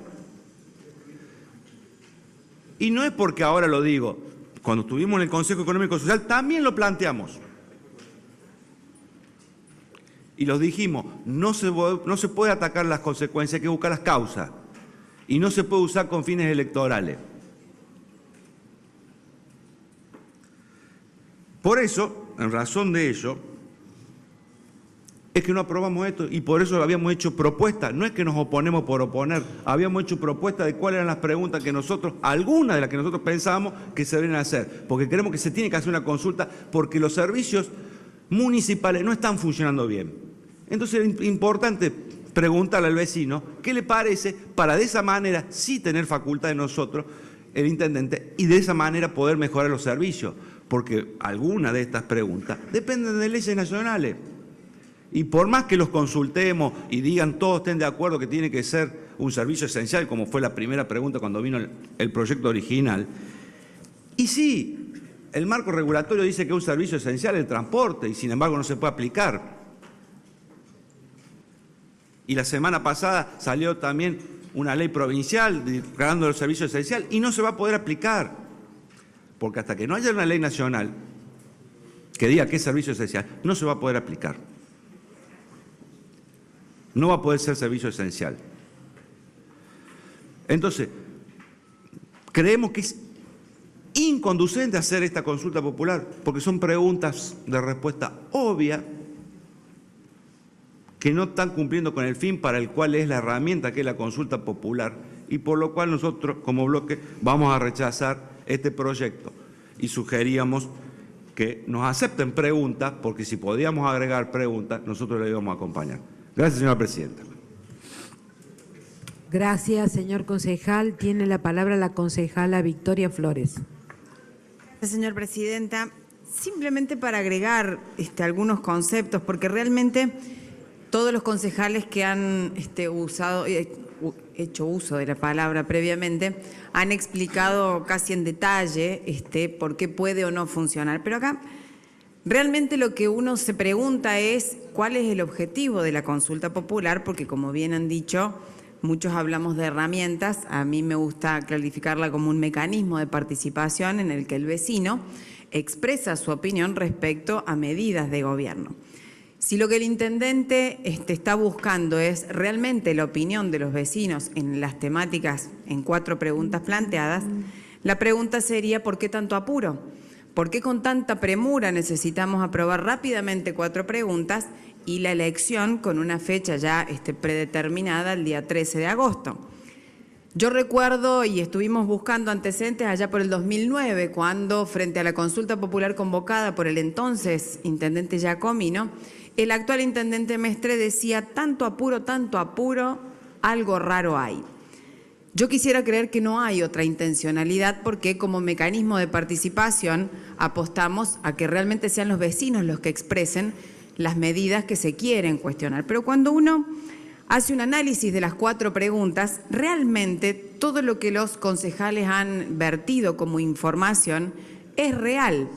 Y no es porque ahora lo digo, cuando estuvimos en el Consejo Económico y Social también lo planteamos. Y los dijimos, no se puede atacar las consecuencias, hay que buscar las causas. Y no se puede usar con fines electorales. Por eso, en razón de ello, es que no aprobamos esto y por eso habíamos hecho propuestas. No es que nos oponemos por oponer, habíamos hecho propuestas de cuáles eran las preguntas que nosotros, algunas de las que nosotros pensábamos que se deben hacer, porque creemos que se tiene que hacer una consulta porque los servicios municipales no están funcionando bien. Entonces es importante preguntarle al vecino qué le parece para de esa manera sí tener facultad de nosotros, el intendente, y de esa manera poder mejorar los servicios, porque algunas de estas preguntas dependen de leyes nacionales. Y por más que los consultemos y digan todos estén de acuerdo que tiene que ser un servicio esencial, como fue la primera pregunta cuando vino el proyecto original, y sí, el marco regulatorio dice que es un servicio esencial el transporte y sin embargo no se puede aplicar. Y la semana pasada salió también una ley provincial declarando el servicio esencial y no se va a poder aplicar, porque hasta que no haya una ley nacional que diga que es servicio esencial, no se va a poder aplicar. No va a poder ser servicio esencial. Entonces, creemos que es inconducente hacer esta consulta popular, porque son preguntas de respuesta obvia que no están cumpliendo con el fin para el cual es la herramienta que es la consulta popular, y por lo cual nosotros, como bloque, vamos a rechazar este proyecto y sugeríamos que nos acepten preguntas, porque si podíamos agregar preguntas, nosotros le íbamos a acompañar. Gracias, señora presidenta. Gracias, señor concejal. Tiene la palabra la concejala Victoria Flores. Gracias, señora presidenta. Simplemente para agregar algunos conceptos, porque realmente todos los concejales que han hecho uso de la palabra previamente han explicado casi en detalle por qué puede o no funcionar. Pero acá realmente lo que uno se pregunta es cuál es el objetivo de la consulta popular, porque como bien han dicho, muchos hablamos de herramientas. A mí me gusta clarificarla como un mecanismo de participación en el que el vecino expresa su opinión respecto a medidas de gobierno. Si lo que el intendente está buscando es realmente la opinión de los vecinos en las temáticas, en 4 preguntas planteadas, la pregunta sería ¿por qué tanto apuro? ¿Por qué con tanta premura necesitamos aprobar rápidamente 4 preguntas y la elección con una fecha ya predeterminada el día 13 de agosto? Yo recuerdo, y estuvimos buscando antecedentes allá por el 2009, cuando frente a la consulta popular convocada por el entonces intendente Giacomino, el actual intendente Mestre decía, tanto apuro, algo raro hay. Yo quisiera creer que no hay otra intencionalidad, porque como mecanismo de participación apostamos a que realmente sean los vecinos los que expresen las medidas que se quieren cuestionar. Pero cuando uno hace un análisis de las 4 preguntas, realmente todo lo que los concejales han vertido como información es real.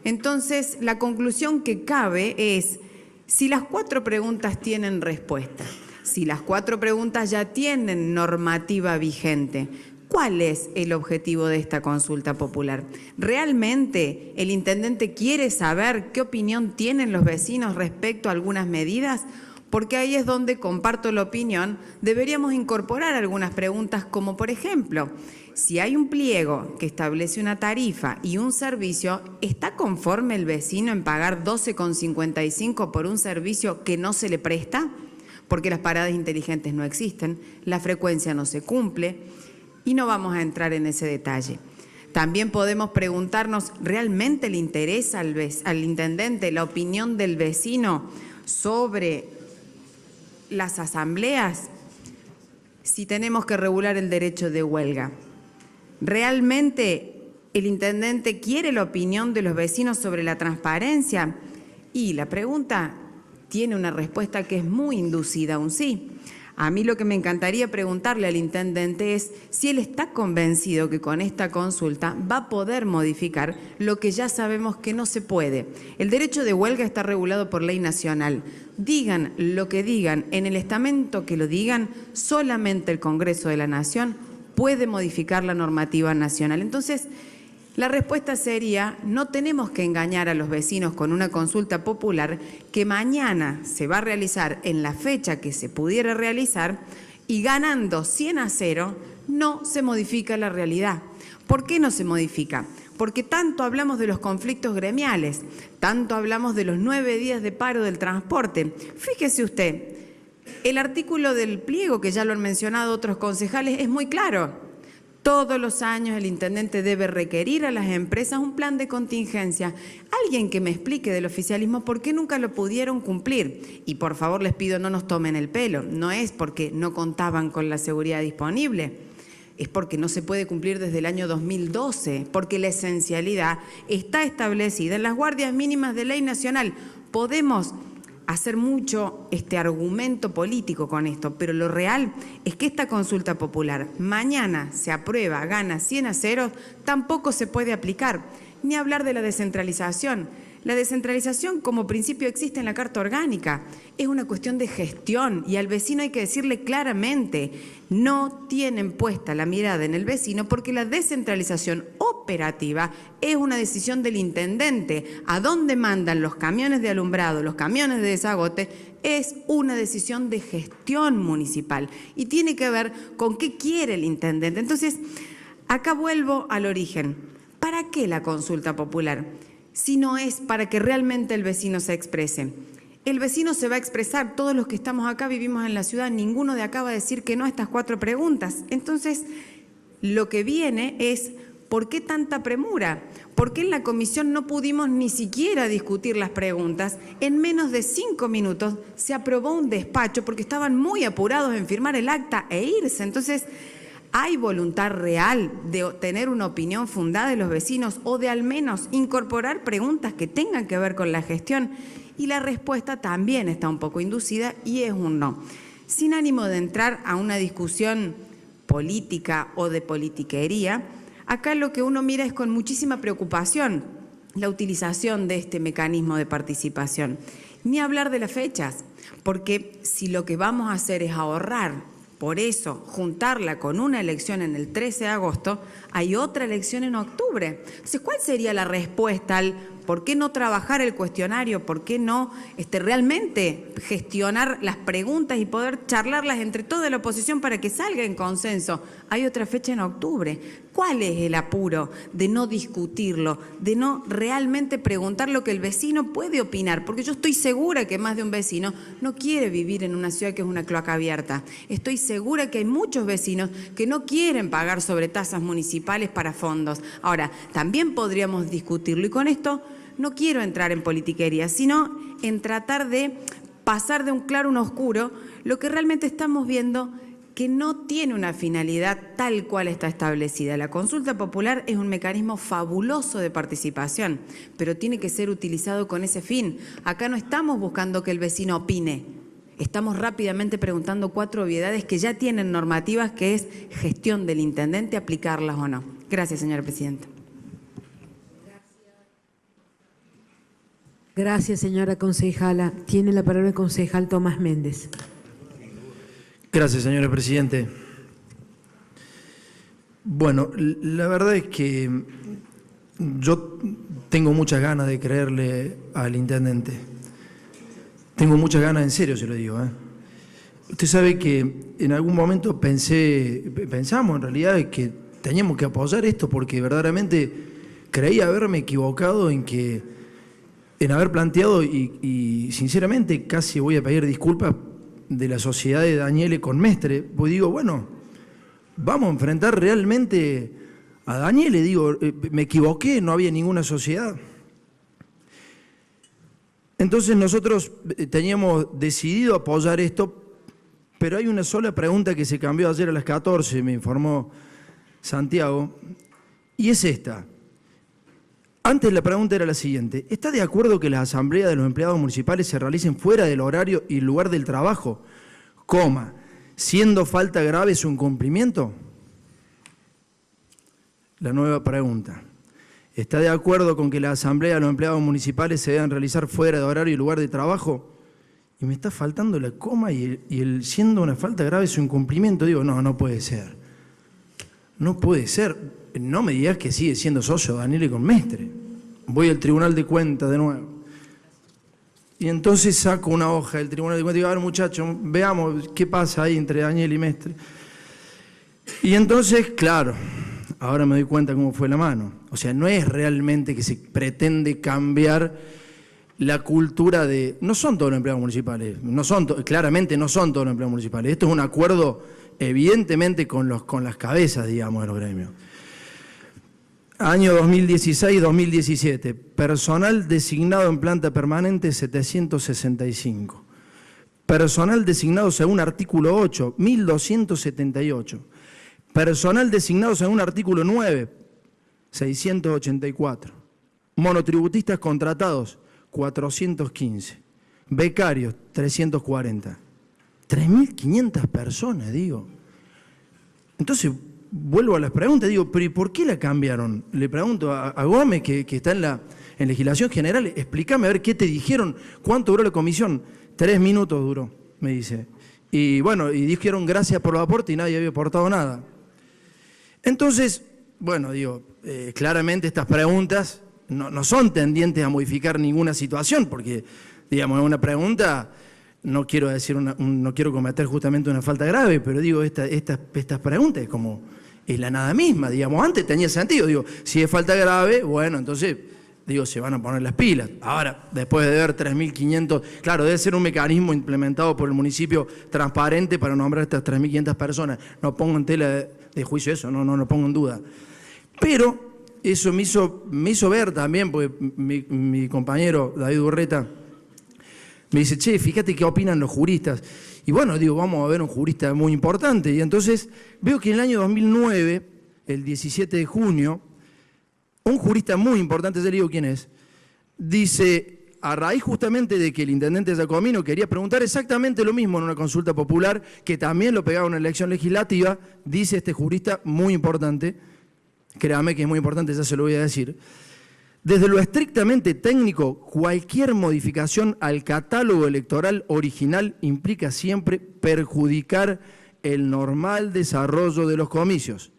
Entonces, la conclusión que cabe es, si las 4 preguntas tienen respuesta, si las 4 preguntas ya tienen normativa vigente, ¿cuál es el objetivo de esta consulta popular? ¿Realmente el intendente quiere saber qué opinión tienen los vecinos respecto a algunas medidas? Porque ahí es donde comparto la opinión, deberíamos incorporar algunas preguntas como, por ejemplo, si hay un pliego que establece una tarifa y un servicio, ¿está conforme el vecino en pagar 12,55 por un servicio que no se le presta? Porque las paradas inteligentes no existen, la frecuencia no se cumple y no vamos a entrar en ese detalle. También podemos preguntarnos, ¿realmente le interesa al intendente la opinión del vecino sobre las asambleas? Si tenemos que regular el derecho de huelga, ¿realmente el intendente quiere la opinión de los vecinos sobre la transparencia? Y la pregunta tiene una respuesta que es muy inducida, un sí. A mí lo que me encantaría preguntarle al intendente es si él está convencido que con esta consulta va a poder modificar lo que ya sabemos que no se puede. El derecho de huelga está regulado por ley nacional. Digan lo que digan, en el estamento que lo digan, solamente el Congreso de la Nación puede modificar la normativa nacional. Entonces, la respuesta sería, no tenemos que engañar a los vecinos con una consulta popular que mañana se va a realizar en la fecha que se pudiera realizar y ganando 100-0 no se modifica la realidad. ¿Por qué no se modifica? Porque tanto hablamos de los conflictos gremiales, tanto hablamos de los 9 días de paro del transporte. Fíjese usted, el artículo del pliego, que ya lo han mencionado otros concejales, es muy claro. Todos los años el intendente debe requerir a las empresas un plan de contingencia. Alguien que me explique del oficialismo por qué nunca lo pudieron cumplir. Y por favor les pido no nos tomen el pelo. No es porque no contaban con la seguridad disponible. Es porque no se puede cumplir desde el año 2012. Porque la esencialidad está establecida en las guardias mínimas de ley nacional. Podemos hacer mucho argumento político con esto, pero lo real es que esta consulta popular mañana se aprueba, gana 100-0, tampoco se puede aplicar, ni hablar de la descentralización. La descentralización como principio existe en la Carta Orgánica, es una cuestión de gestión y al vecino hay que decirle claramente, no tienen puesta la mirada en el vecino porque la descentralización operativa es una decisión del intendente. A dónde mandan los camiones de alumbrado, los camiones de desagote, es una decisión de gestión municipal y tiene que ver con qué quiere el intendente. Entonces, acá vuelvo al origen. ¿Para qué la consulta popular? Si no es para que realmente el vecino se exprese. El vecino se va a expresar, todos los que estamos acá vivimos en la ciudad, ninguno de acá va a decir que no a estas 4 preguntas. Entonces, lo que viene es, ¿por qué tanta premura? ¿Por qué en la comisión no pudimos ni siquiera discutir las preguntas? En menos de 5 minutos se aprobó un despacho porque estaban muy apurados en firmar el acta e irse. Entonces, ¿hay voluntad real de tener una opinión fundada de los vecinos o de al menos incorporar preguntas que tengan que ver con la gestión? Y la respuesta también está un poco inducida y es un no. Sin ánimo de entrar a una discusión política o de politiquería, acá lo que uno mira es con muchísima preocupación la utilización de este mecanismo de participación. Ni hablar de las fechas, porque si lo que vamos a hacer es ahorrar, por eso, juntarla con una elección en el 13 de agosto, hay otra elección en octubre. Entonces, ¿cuál sería la respuesta al por qué no trabajar el cuestionario? ¿Por qué no realmente gestionar las preguntas y poder charlarlas entre toda la oposición para que salga en consenso? Hay otra fecha en octubre. ¿Cuál es el apuro de no discutirlo, de no realmente preguntar lo que el vecino puede opinar? Porque yo estoy segura que más de un vecino no quiere vivir en una ciudad que es una cloaca abierta. Estoy segura que hay muchos vecinos que no quieren pagar sobretasas municipales para fondos. Ahora, también podríamos discutirlo y con esto no quiero entrar en politiquería, sino en tratar de pasar de un claro a un oscuro lo que realmente estamos viendo que no tiene una finalidad tal cual está establecida. La consulta popular es un mecanismo fabuloso de participación, pero tiene que ser utilizado con ese fin. Acá no estamos buscando que el vecino opine, estamos rápidamente preguntando 4 obviedades que ya tienen normativas, que es gestión del intendente, aplicarlas o no. Gracias, señora presidenta. Gracias, señora concejala. Tiene la palabra el concejal Tomás Méndez. Gracias, señora Presidente. Bueno, la verdad es que yo tengo muchas ganas de creerle al intendente. Tengo muchas ganas, en serio se lo digo. Usted sabe que en algún momento pensamos en realidad que teníamos que apoyar esto porque verdaderamente creía haberme equivocado en haber planteado y sinceramente casi voy a pedir disculpas de la sociedad de Daniele con Mestre, pues digo, bueno, vamos a enfrentar realmente a Daniele, digo, me equivoqué, no había ninguna sociedad. Entonces nosotros teníamos decidido apoyar esto, pero hay una sola pregunta que se cambió ayer a las 14, me informó Santiago, y es esta. Antes la pregunta era la siguiente: ¿está de acuerdo que las asambleas de los empleados municipales se realicen fuera del horario y lugar del trabajo, siendo falta grave su incumplimiento? La nueva pregunta: ¿está de acuerdo con que las asambleas de los empleados municipales se deban realizar fuera de horario y lugar de trabajo? Y me está faltando la coma y el siendo una falta grave su incumplimiento. Digo, no puede ser. No puede ser. No me digas que sigue siendo socio Daniele con Mestre. Voy al Tribunal de Cuentas de nuevo. Y entonces saco una hoja del Tribunal de Cuentas y digo, a ver muchachos, veamos qué pasa ahí entre Daniele y Mestre. Y entonces, claro, ahora me doy cuenta cómo fue la mano. O sea, no es realmente que se pretende cambiar la cultura de... No son todos los empleados municipales, claramente no son todos los empleados municipales. Esto es un acuerdo evidentemente con las cabezas, digamos, de los gremios. Año 2016-2017, personal designado en planta permanente 765. Personal designado según artículo 8, 1278. Personal designado según artículo 9, 684. Monotributistas contratados, 415. Becarios, 340. 3.500 personas, digo. Entonces, vuelvo a las preguntas, digo, pero ¿y por qué la cambiaron? Le pregunto a Gómez, que está en legislación general, explícame a ver qué te dijeron, cuánto duró la comisión. 3 minutos duró, me dice. Y bueno, y dijeron gracias por el aporte y nadie había aportado nada. Entonces, bueno, digo, claramente estas preguntas no son tendientes a modificar ninguna situación, porque, digamos, es una pregunta... No quiero decir no quiero cometer justamente una falta grave, pero digo, estas preguntas es la nada misma, digamos. Antes tenía sentido, digo, si es falta grave, bueno, entonces, digo, se van a poner las pilas. Ahora, después de ver 3.500, claro, debe ser un mecanismo implementado por el municipio transparente para nombrar a estas 3.500 personas. No pongo en tela de juicio eso, no lo pongo en duda. Pero eso me hizo ver también, porque mi compañero David Urreta me dice, che, fíjate qué opinan los juristas. Y bueno, digo, vamos a ver un jurista muy importante. Y entonces veo que en el año 2009, el 17 de junio, un jurista muy importante, ya le digo quién es, dice, a raíz justamente de que el intendente Giacomino quería preguntar exactamente lo mismo en una consulta popular, que también lo pegaba en una elección legislativa, dice este jurista muy importante, créame que es muy importante, ya se lo voy a decir. Desde lo estrictamente técnico, cualquier modificación al catálogo electoral original implica siempre perjudicar el normal desarrollo de los comicios.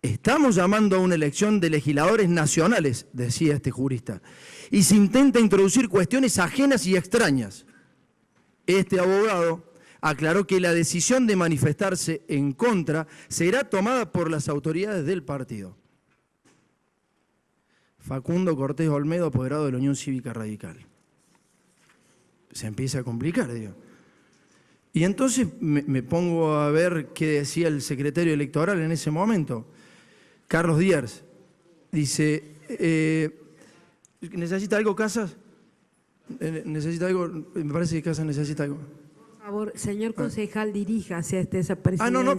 Estamos llamando a una elección de legisladores nacionales, decía este jurista, y se intenta introducir cuestiones ajenas y extrañas. Este abogado aclaró que la decisión de manifestarse en contra será tomada por las autoridades del partido. Facundo Cortés Olmedo, apoderado de la Unión Cívica Radical. Se empieza a complicar, digo. Y entonces me pongo a ver qué decía el secretario electoral en ese momento, Carlos Díaz. Dice, ¿necesita algo, Casas? ¿Necesita algo? Me parece que Casas necesita algo. Por favor, señor concejal, diríjase a esa presidencia.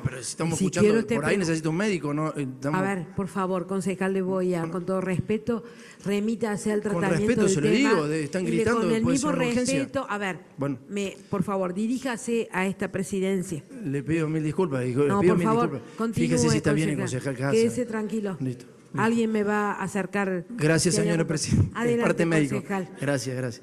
Pero si estamos Si escuchando, quiero por ahí necesito un médico, ¿no? A ver, por favor, concejal de Boya, con todo respeto, remítase al tratamiento respeto del se lo tema. digo, están Y gritando, con el puede mismo ser una urgencia. respeto, a ver, Bueno. por favor, diríjase a esta presidencia. Le pido mil disculpas. Le No, pido por mil favor, disculpas. continúe, Fíjese si está bien el concejal. concejal Casa. Quédese tranquilo. Listo. Alguien me va a acercar. Gracias, que haya señora una- presidenta. Es Adelante, parte médico. concejal. Gracias.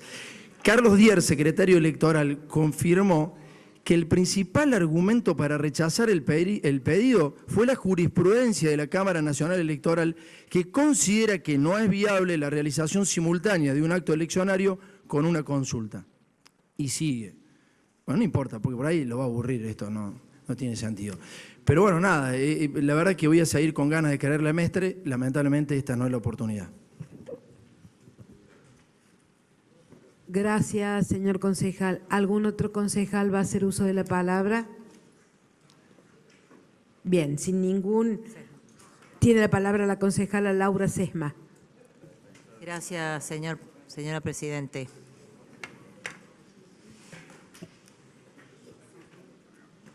Carlos Dier, secretario electoral, confirmó que el principal argumento para rechazar el pedido fue la jurisprudencia de la Cámara Nacional Electoral, que considera que no es viable la realización simultánea de un acto eleccionario con una consulta. Y sigue. Bueno, no importa, porque por ahí lo va a aburrir esto, no tiene sentido. Pero bueno, nada, la verdad que voy a seguir con ganas de quererle a Mestre, lamentablemente esta no es la oportunidad. Gracias, señor concejal. ¿Algún otro concejal va a hacer uso de la palabra? Bien, sin ningún... Tiene la palabra la concejala Laura Sesma. Gracias, señora Presidente.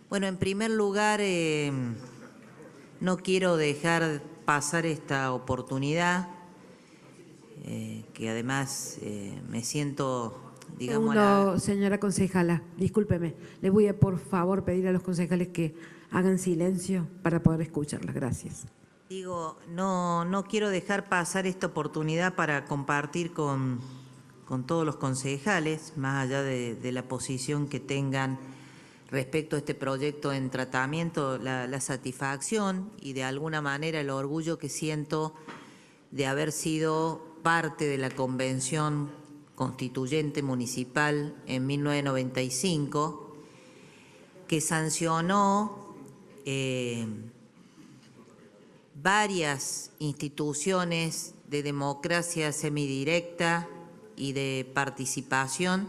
Bueno, en primer lugar, no quiero dejar pasar esta oportunidad, que además me siento, digamos... Señora concejala, discúlpeme. Le voy a, por favor, pedir a los concejales que hagan silencio para poder escucharla. Gracias. Digo, no quiero dejar pasar esta oportunidad para compartir con todos los concejales, más allá de la posición que tengan respecto a este proyecto en tratamiento, la satisfacción y de alguna manera el orgullo que siento de haber sido parte de la Convención Constituyente Municipal en 1995, que sancionó varias instituciones de democracia semidirecta y de participación,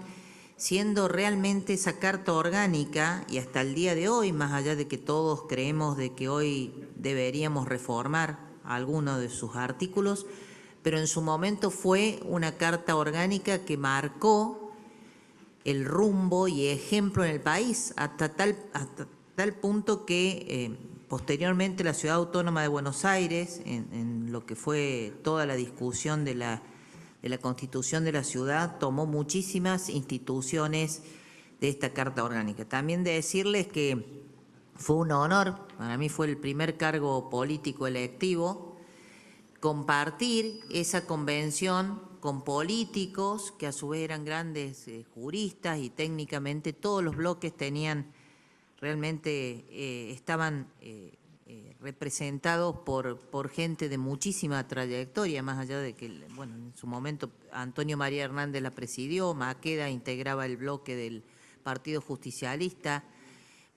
siendo realmente esa carta orgánica, y hasta el día de hoy, más allá de que todos creemos de que hoy deberíamos reformar algunos de sus artículos, pero en su momento fue una carta orgánica que marcó el rumbo y ejemplo en el país, hasta tal punto que posteriormente la Ciudad Autónoma de Buenos Aires, en lo que fue toda la discusión de la Constitución de la ciudad, tomó muchísimas instituciones de esta Carta Orgánica. También de decirles que fue un honor, para mí fue el primer cargo político electivo, compartir esa convención con políticos que a su vez eran grandes juristas y técnicamente todos los bloques tenían realmente estaban representados por gente de muchísima trayectoria, más allá de que, bueno, en su momento Antonio María Hernández la presidió, Maqueda integraba el bloque del Partido Justicialista,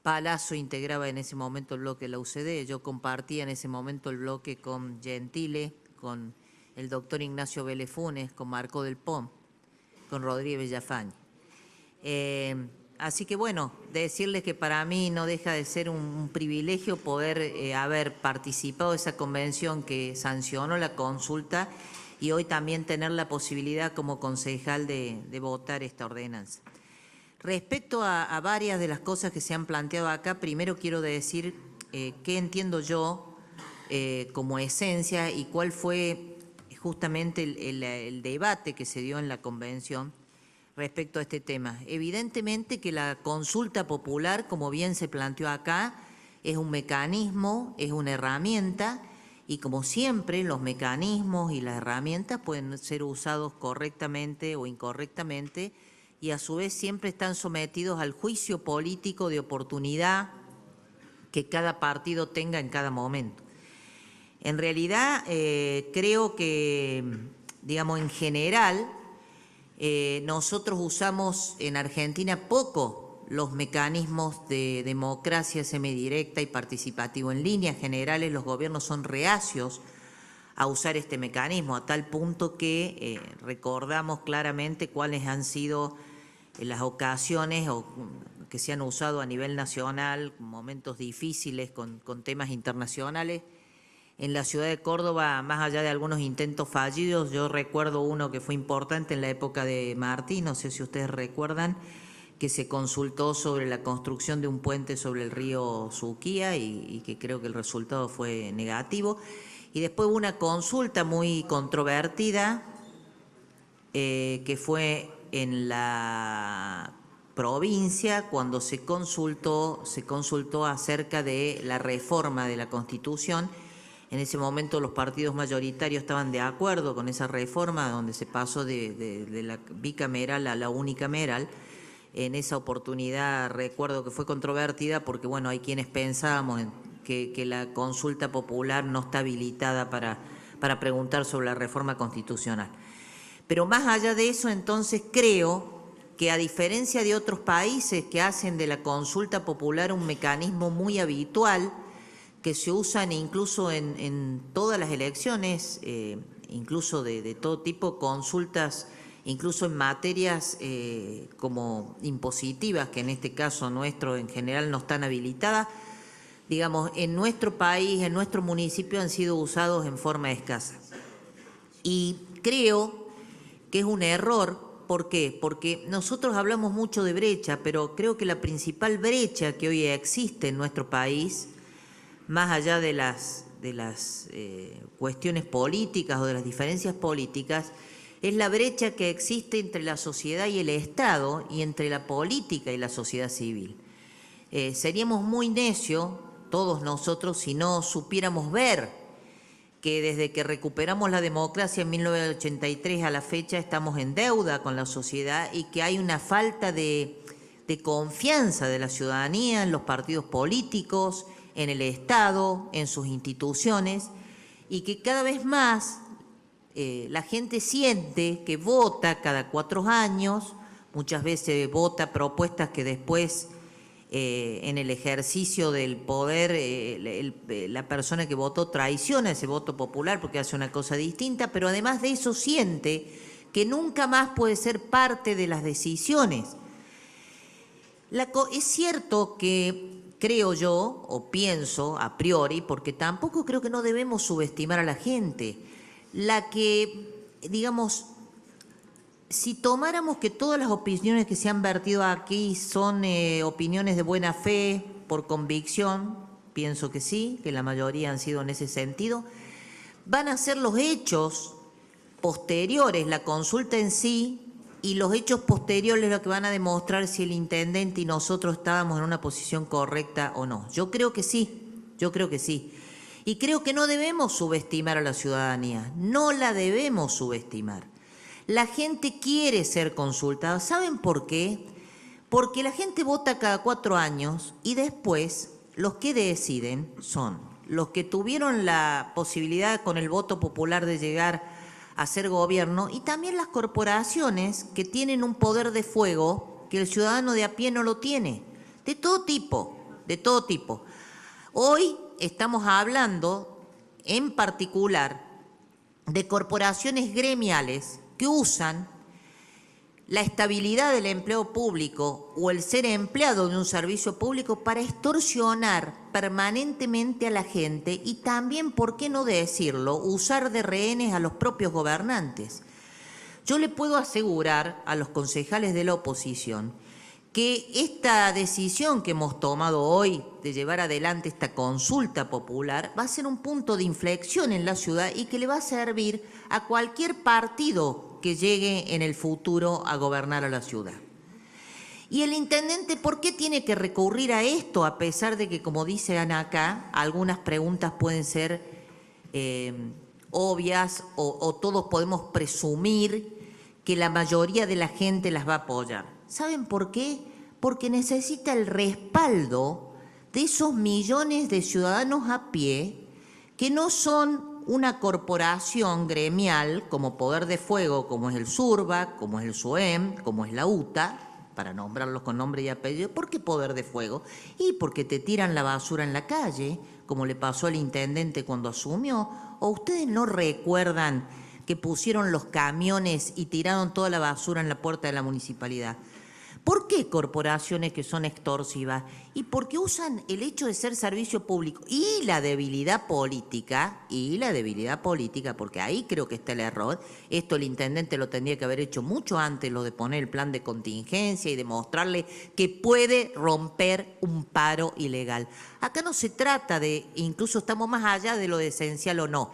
Palazzo integraba en ese momento el bloque de la UCD, yo compartía en ese momento el bloque con Gentile, con el doctor Ignacio Vélez Funes, con Marco del Pom, con Rodríguez Villafañe. Así que bueno, decirles que para mí no deja de ser un privilegio poder haber participado de esa convención que sancionó la consulta y hoy también tener la posibilidad como concejal de votar esta ordenanza. Respecto a varias de las cosas que se han planteado acá, primero quiero decir qué entiendo yo como esencia y cuál fue justamente el debate que se dio en la convención respecto a este tema. Evidentemente que la consulta popular, como bien se planteó acá, es un mecanismo, es una herramienta y como siempre los mecanismos y las herramientas pueden ser usados correctamente o incorrectamente y a su vez siempre están sometidos al juicio político de oportunidad que cada partido tenga en cada momento. En realidad creo que, digamos, en general, nosotros usamos en Argentina poco los mecanismos de democracia semidirecta y participativo. En líneas generales los gobiernos son reacios a usar este mecanismo, a tal punto que recordamos claramente cuáles han sido las ocasiones que se han usado a nivel nacional, momentos difíciles con temas internacionales. En la ciudad de Córdoba, más allá de algunos intentos fallidos, yo recuerdo uno que fue importante en la época de Martí, no sé si ustedes recuerdan, que se consultó sobre la construcción de un puente sobre el río Suquía y que creo que el resultado fue negativo. Y después hubo una consulta muy controvertida que fue en la provincia cuando se consultó acerca de la reforma de la Constitución. En ese momento los partidos mayoritarios estaban de acuerdo con esa reforma donde se pasó de la bicameral a la unicameral. En esa oportunidad recuerdo que fue controvertida porque, bueno, hay quienes pensábamos que la consulta popular no está habilitada para preguntar sobre la reforma constitucional. Pero más allá de eso, entonces creo que a diferencia de otros países que hacen de la consulta popular un mecanismo muy habitual, que se usan incluso en todas las elecciones, incluso de todo tipo, consultas, incluso en materias como impositivas, que en este caso nuestro en general no están habilitadas, digamos, en nuestro país, en nuestro municipio han sido usados en forma escasa. Y creo que es un error. ¿Por qué? Porque nosotros hablamos mucho de brecha, pero creo que la principal brecha que hoy existe en nuestro país, más allá de las cuestiones políticas o de las diferencias políticas, es la brecha que existe entre la sociedad y el Estado y entre la política y la sociedad civil. Seríamos muy necios, todos nosotros, si no supiéramos ver que desde que recuperamos la democracia en 1983 a la fecha estamos en deuda con la sociedad y que hay una falta de confianza de la ciudadanía en los partidos políticos, en el Estado, en sus instituciones, y que cada vez más la gente siente que vota cada 4 años, muchas veces vota propuestas que después en el ejercicio del poder la persona que votó traiciona ese voto popular porque hace una cosa distinta, pero además de eso siente que nunca más puede ser parte de las decisiones. Es cierto que creo yo, o pienso a priori, porque tampoco creo que no debemos subestimar a la gente, la que, digamos, si tomáramos que todas las opiniones que se han vertido aquí son opiniones de buena fe, por convicción, pienso que sí, que la mayoría han sido en ese sentido, van a ser los hechos posteriores, la consulta en sí, y los hechos posteriores lo que van a demostrar si el intendente y nosotros estábamos en una posición correcta o no. Yo creo que sí, yo creo que sí. Y creo que no debemos subestimar a la ciudadanía, no la debemos subestimar. La gente quiere ser consultada. ¿Saben por qué? Porque la gente vota cada 4 años y después los que deciden son los que tuvieron la posibilidad con el voto popular de llegar a ser gobierno y también las corporaciones que tienen un poder de fuego que el ciudadano de a pie no lo tiene. De todo tipo, de todo tipo. Hoy estamos hablando en particular de corporaciones gremiales que usan la estabilidad del empleo público o el ser empleado de un servicio público para extorsionar permanentemente a la gente y también, ¿por qué no decirlo?, usar de rehenes a los propios gobernantes. Yo le puedo asegurar a los concejales de la oposición que esta decisión que hemos tomado hoy de llevar adelante esta consulta popular va a ser un punto de inflexión en la ciudad y que le va a servir a cualquier partido que llegue en el futuro a gobernar a la ciudad. Y el intendente, ¿por qué tiene que recurrir a esto? A pesar de que, como dicen acá, algunas preguntas pueden ser obvias o todos podemos presumir que la mayoría de la gente las va a apoyar. ¿Saben por qué? Porque necesita el respaldo de esos millones de ciudadanos a pie que no son una corporación gremial como Poder de Fuego, como es el SURBA, como es el SUEM, como es la UTA, para nombrarlos con nombre y apellido. ¿Por qué Poder de Fuego? Y porque te tiran la basura en la calle, como le pasó al intendente cuando asumió. ¿O ustedes no recuerdan que pusieron los camiones y tiraron toda la basura en la puerta de la municipalidad? ¿Por qué corporaciones que son extorsivas? Y porque usan el hecho de ser servicio público y la debilidad política, porque ahí creo que está el error. Esto el intendente lo tendría que haber hecho mucho antes, lo de poner el plan de contingencia y demostrarle que puede romper un paro ilegal. Acá no se trata de, incluso estamos más allá de lo de esencial o no.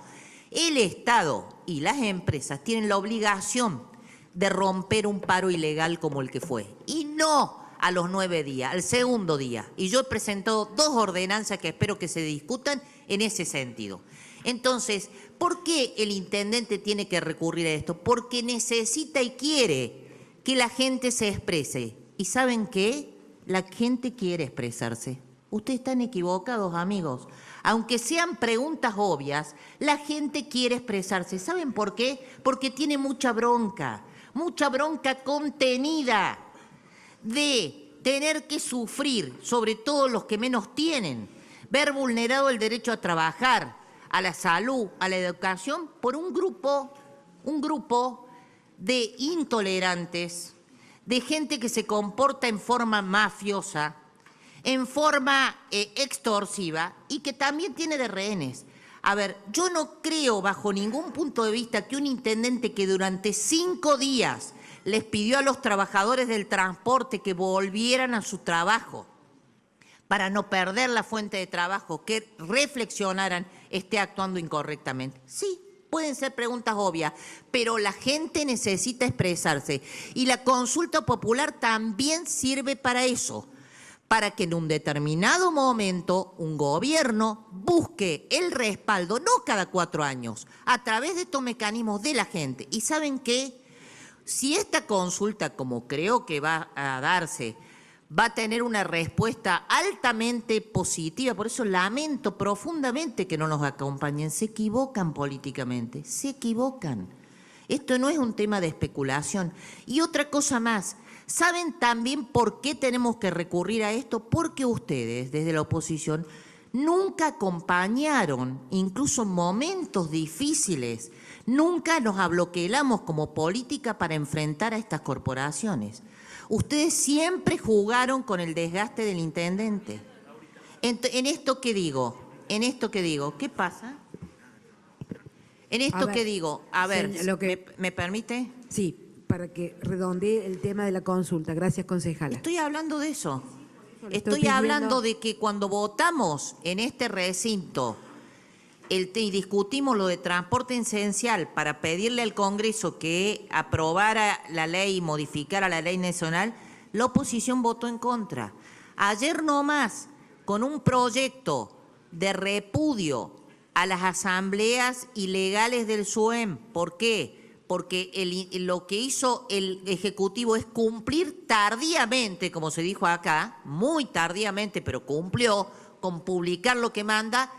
El Estado y las empresas tienen la obligación de romper un paro ilegal como el que fue. Y no a los 9 días, al segundo día. Y yo he presentado 2 ordenanzas que espero que se discutan en ese sentido. Entonces, ¿por qué el intendente tiene que recurrir a esto? Porque necesita y quiere que la gente se exprese. ¿Y saben qué? La gente quiere expresarse. Ustedes están equivocados, amigos. Aunque sean preguntas obvias, la gente quiere expresarse. ¿Saben por qué? Porque tiene mucha bronca contenida de tener que sufrir, sobre todo los que menos tienen, ver vulnerado el derecho a trabajar, a la salud, a la educación, por un grupo de intolerantes, de gente que se comporta en forma mafiosa, en forma extorsiva y que también tiene de rehenes. A ver, yo no creo bajo ningún punto de vista que un intendente que durante 5 días les pidió a los trabajadores del transporte que volvieran a su trabajo para no perder la fuente de trabajo, que reflexionaran, esté actuando incorrectamente. Sí, pueden ser preguntas obvias, pero la gente necesita expresarse y la consulta popular también sirve para eso, para que en un determinado momento un gobierno busque el respaldo, no cada 4 años, a través de estos mecanismos de la gente. ¿Y saben qué? Si esta consulta, como creo que va a darse, va a tener una respuesta altamente positiva, por eso lamento profundamente que no nos acompañen, se equivocan políticamente, se equivocan. Esto no es un tema de especulación. Y otra cosa más, ¿saben también por qué tenemos que recurrir a esto? Porque ustedes, desde la oposición, nunca acompañaron, incluso en momentos difíciles, nunca nos abloquelamos como política para enfrentar a estas corporaciones. Ustedes siempre jugaron con el desgaste del intendente. En esto que digo, ¿qué pasa? En esto que digo, a ver, ¿me permite? Sí, para que redondee el tema de la consulta. Gracias, concejala. Estoy hablando de eso. Estoy hablando de que cuando votamos en este recinto y discutimos lo de transporte esencial para pedirle al Congreso que aprobara la ley y modificara la ley nacional, la oposición votó en contra. Ayer nomás, con un proyecto de repudio a las asambleas ilegales del SUEM. ¿Por qué? Porque lo que hizo el Ejecutivo es cumplir tardíamente, como se dijo acá, muy tardíamente, pero cumplió con publicar lo que manda,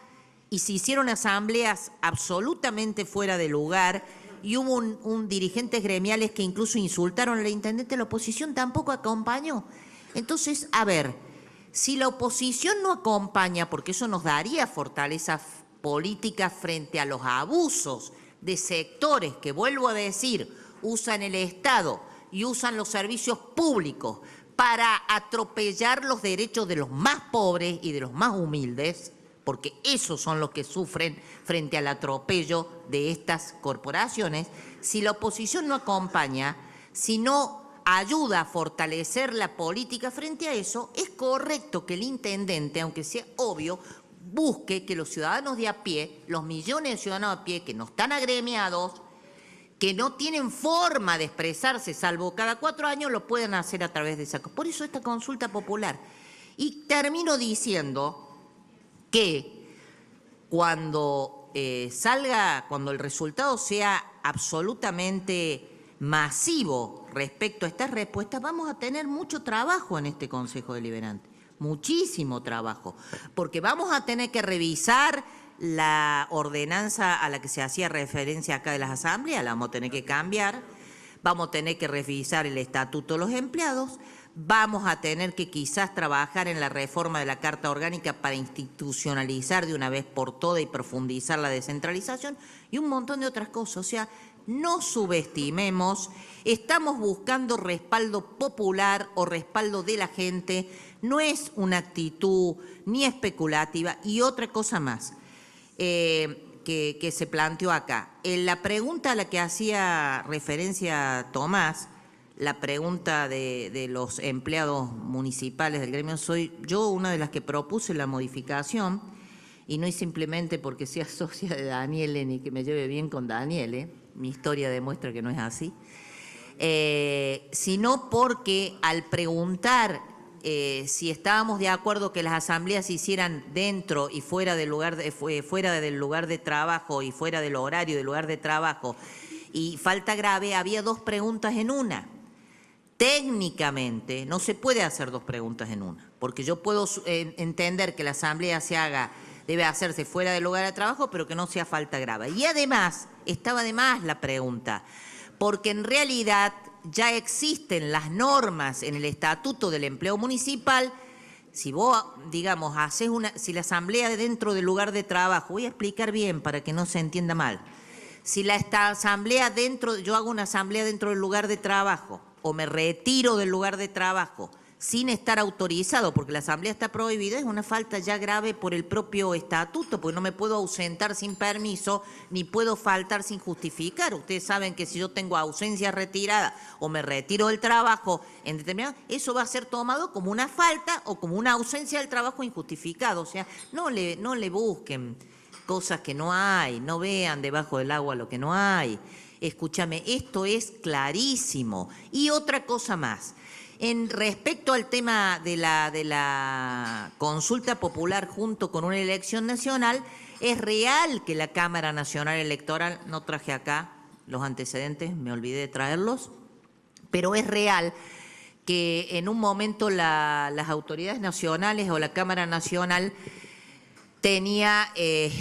y se hicieron asambleas absolutamente fuera de lugar, y hubo dirigentes gremiales que incluso insultaron al intendente. La oposición tampoco acompañó. Entonces, a ver, si la oposición no acompaña, porque eso nos daría fortaleza política frente a los abusos de sectores que, vuelvo a decir, usan el Estado y usan los servicios públicos para atropellar los derechos de los más pobres y de los más humildes, porque esos son los que sufren frente al atropello de estas corporaciones. Si la oposición no acompaña, si no ayuda a fortalecer la política frente a eso, es correcto que el intendente, aunque sea obvio, busque que los ciudadanos de a pie, los millones de ciudadanos a pie que no están agremiados, que no tienen forma de expresarse, salvo cada 4 años, lo puedan hacer a través de esa. Por eso esta consulta popular. Y termino diciendo que cuando cuando el resultado sea absolutamente masivo respecto a estas respuestas, vamos a tener mucho trabajo en este Consejo Deliberante. Muchísimo trabajo, porque vamos a tener que revisar la ordenanza a la que se hacía referencia acá de las asambleas, la vamos a tener que cambiar, vamos a tener que revisar el estatuto de los empleados, Vamos a tener que quizás trabajar en la reforma de la Carta Orgánica para institucionalizar de una vez por todas y profundizar la descentralización y un montón de otras cosas. O sea, no subestimemos, estamos buscando respaldo popular o respaldo de la gente, no es una actitud ni especulativa. Y otra cosa más que se planteó acá. En la pregunta a la que hacía referencia Tomás, la pregunta de los empleados municipales del gremio, soy yo una de las que propuse la modificación, y no es simplemente porque sea socia de Daniele ni que me lleve bien con Daniele, mi historia demuestra que no es así, sino porque al preguntar si estábamos de acuerdo que las asambleas se hicieran dentro y fuera del lugar de trabajo y fuera del horario del lugar de trabajo y falta grave, había dos preguntas en una. Técnicamente no se puede hacer dos preguntas en una, porque yo puedo entender que la asamblea debe hacerse fuera del lugar de trabajo, pero que no sea falta grave. Y además, estaba de más la pregunta, porque en realidad ya existen las normas en el Estatuto del Empleo Municipal. Si vos, digamos, si la asamblea dentro del lugar de trabajo, voy a explicar bien para que no se entienda mal. Si yo hago una asamblea dentro del lugar de trabajo, o me retiro del lugar de trabajo sin estar autorizado, porque la asamblea está prohibida, es una falta ya grave por el propio estatuto, porque no me puedo ausentar sin permiso, ni puedo faltar sin justificar. Ustedes saben que si yo tengo ausencia retirada o me retiro del trabajo en determinado, eso va a ser tomado como una falta o como una ausencia del trabajo injustificado. O sea, no le busquen cosas que no hay, no vean debajo del agua lo que no hay. Escúchame, esto es clarísimo. Y otra cosa más, respecto al tema de la consulta popular junto con una elección nacional, es real que la Cámara Nacional Electoral, no traje acá los antecedentes, me olvidé de traerlos, pero es real que en un momento las autoridades nacionales o la Cámara Nacional tenía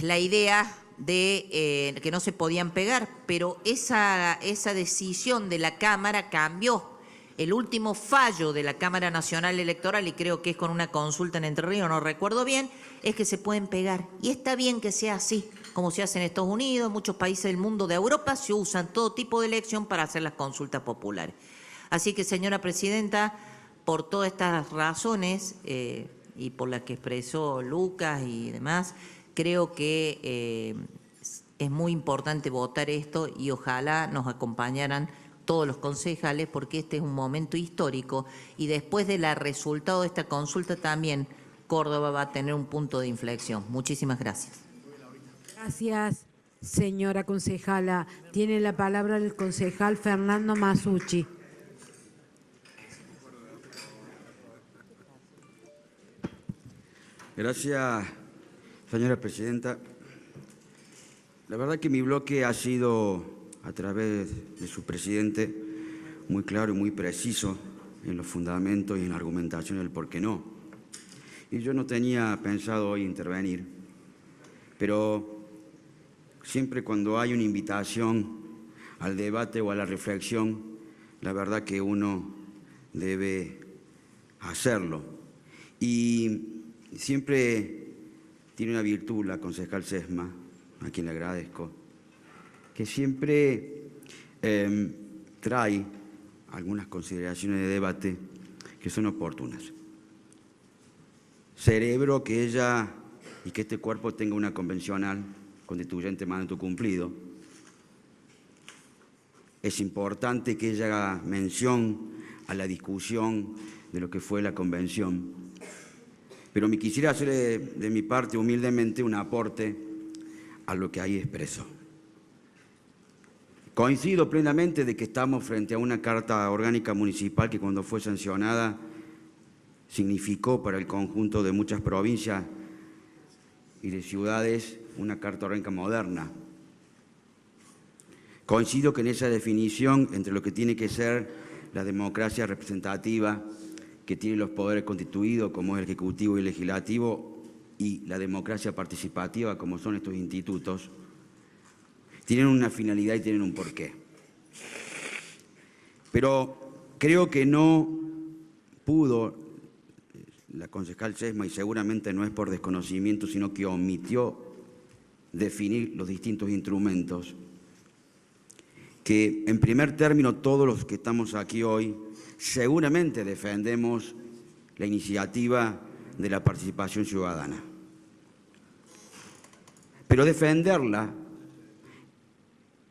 la idea de que no se podían pegar, pero esa decisión de la Cámara cambió. El último fallo de la Cámara Nacional Electoral, y creo que es con una consulta en Entre Ríos, no recuerdo bien, es que se pueden pegar. Y está bien que sea así, como se hace en Estados Unidos, en muchos países del mundo de Europa, se usan todo tipo de elección para hacer las consultas populares. Así que, señora presidenta, por todas estas razones y por las que expresó Lucas y demás, creo que es muy importante votar esto y ojalá nos acompañaran todos los concejales, porque este es un momento histórico y después del resultado de esta consulta también Córdoba va a tener un punto de inflexión. Muchísimas gracias. Gracias, señora concejala. Tiene la palabra el concejal Fernando Masucci. Gracias, señora presidenta. La verdad que mi bloque ha sido, a través de su presidente, muy claro y muy preciso en los fundamentos y en la argumentación del por qué no. Y yo no tenía pensado hoy intervenir, pero siempre cuando hay una invitación al debate o a la reflexión, la verdad que uno debe hacerlo. Y siempre tiene una virtud la concejal Sesma, a quien le agradezco, que siempre trae algunas consideraciones de debate que son oportunas. Celebro que ella y que este cuerpo tenga una convencional constituyente mandato cumplido. Es importante que ella haga mención a la discusión de lo que fue la convención. Pero me quisiera hacer de mi parte humildemente un aporte a lo que ahí expresó. Coincido plenamente de que estamos frente a una Carta Orgánica Municipal que cuando fue sancionada significó para el conjunto de muchas provincias y de ciudades una Carta Orgánica moderna. Coincido que en esa definición entre lo que tiene que ser la democracia representativa que tienen los poderes constituidos como el Ejecutivo y el Legislativo y la democracia participativa como son estos institutos, tienen una finalidad y tienen un porqué. Pero creo que no pudo la concejal Sesma, y seguramente no es por desconocimiento, sino que omitió definir los distintos instrumentos, que en primer término todos los que estamos aquí hoy seguramente defendemos la iniciativa de la participación ciudadana. Pero defenderla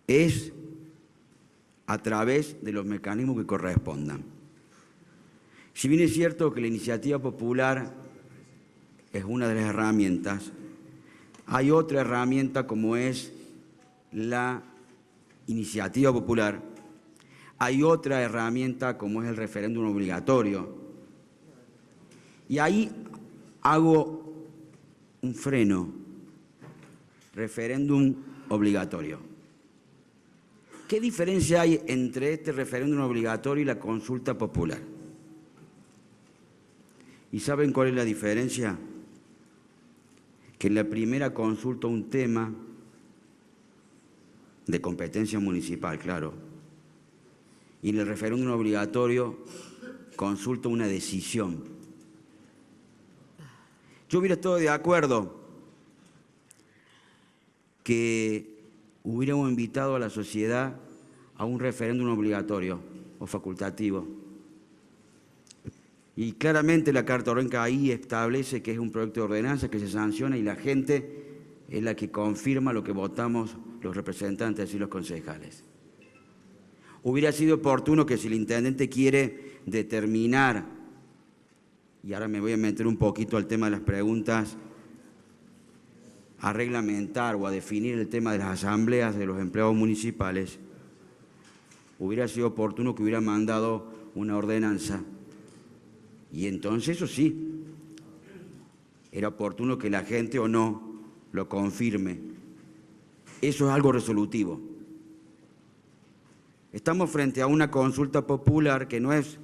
es a través de los mecanismos que correspondan. Si bien es cierto que la iniciativa popular es una de las herramientas, hay otra herramienta como es la iniciativa popular, hay otra herramienta como es el referéndum obligatorio. Y ahí hago un freno, referéndum obligatorio. ¿Qué diferencia hay entre este referéndum obligatorio y la consulta popular? ¿Y saben cuál es la diferencia? Que en la primera consulta un tema de competencia municipal, claro, y en el referéndum obligatorio consulta una decisión. Yo hubiera estado de acuerdo que hubiéramos invitado a la sociedad a un referéndum obligatorio o facultativo. Y claramente la Carta Orgánica ahí establece que es un proyecto de ordenanza que se sanciona y la gente es la que confirma lo que votamos los representantes y los concejales. Hubiera sido oportuno que si el intendente quiere determinar, y ahora me voy a meter un poquito al tema de las preguntas, a reglamentar o a definir el tema de las asambleas de los empleados municipales, hubiera sido oportuno que hubiera mandado una ordenanza. Y entonces, eso sí, era oportuno que la gente o no lo confirme. Eso es algo resolutivo. Estamos frente a una consulta popular que no es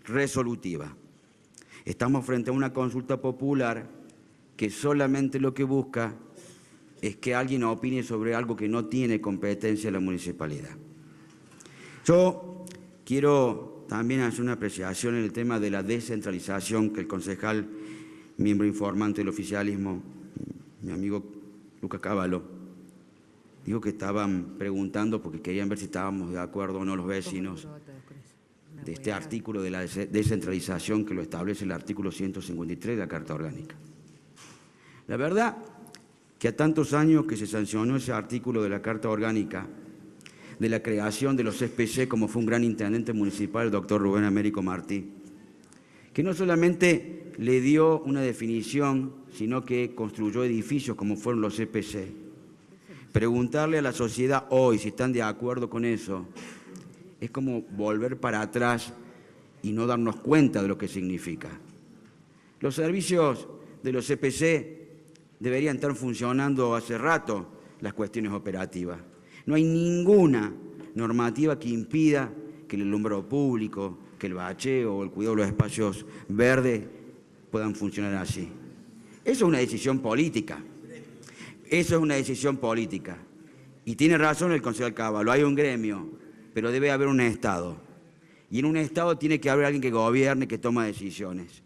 resolutiva. Estamos frente a una consulta popular que solamente lo que busca es que alguien opine sobre algo que no tiene competencia en la municipalidad. Yo quiero también hacer una apreciación en el tema de la descentralización que el concejal, miembro informante del oficialismo, mi amigo Lucas Cavallo, dijo que estaban preguntando porque querían ver si estábamos de acuerdo o no los vecinos de este artículo de la descentralización que lo establece el artículo 153 de la Carta Orgánica. La verdad que a tantos años que se sancionó ese artículo de la Carta Orgánica, de la creación de los CPC, como fue un gran intendente municipal, el doctor Rubén Américo Martí, que no solamente le dio una definición, sino que construyó edificios como fueron los CPC. Preguntarle a la sociedad hoy si están de acuerdo con eso es como volver para atrás y no darnos cuenta de lo que significa. Los servicios de los CPC deberían estar funcionando hace rato, las cuestiones operativas. No hay ninguna normativa que impida que el alumbrado público, que el bacheo o el cuidado de los espacios verdes puedan funcionar así. Eso es una decisión política. Eso es una decisión política. Y tiene razón el concejal Cavallo, hay un gremio, pero debe haber un Estado. Y en un Estado tiene que haber alguien que gobierne, que toma decisiones.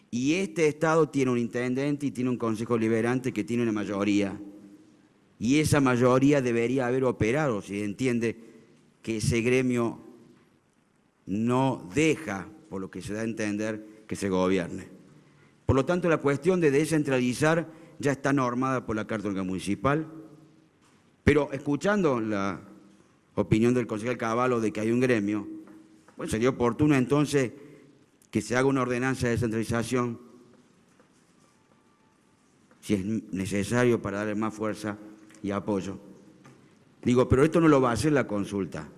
Y este Estado tiene un intendente y tiene un consejo liberante que tiene una mayoría. Y esa mayoría debería haber operado, si entiende que ese gremio no deja, por lo que se da a entender, que se gobierne. Por lo tanto, la cuestión de descentralizar ya está normada por la Carta Orgánica Municipal, pero escuchando la opinión del concejal Cavallo de que hay un gremio, pues sería oportuno entonces que se haga una ordenanza de descentralización, si es necesario para darle más fuerza y apoyo. Digo, pero esto no lo va a hacer la consulta.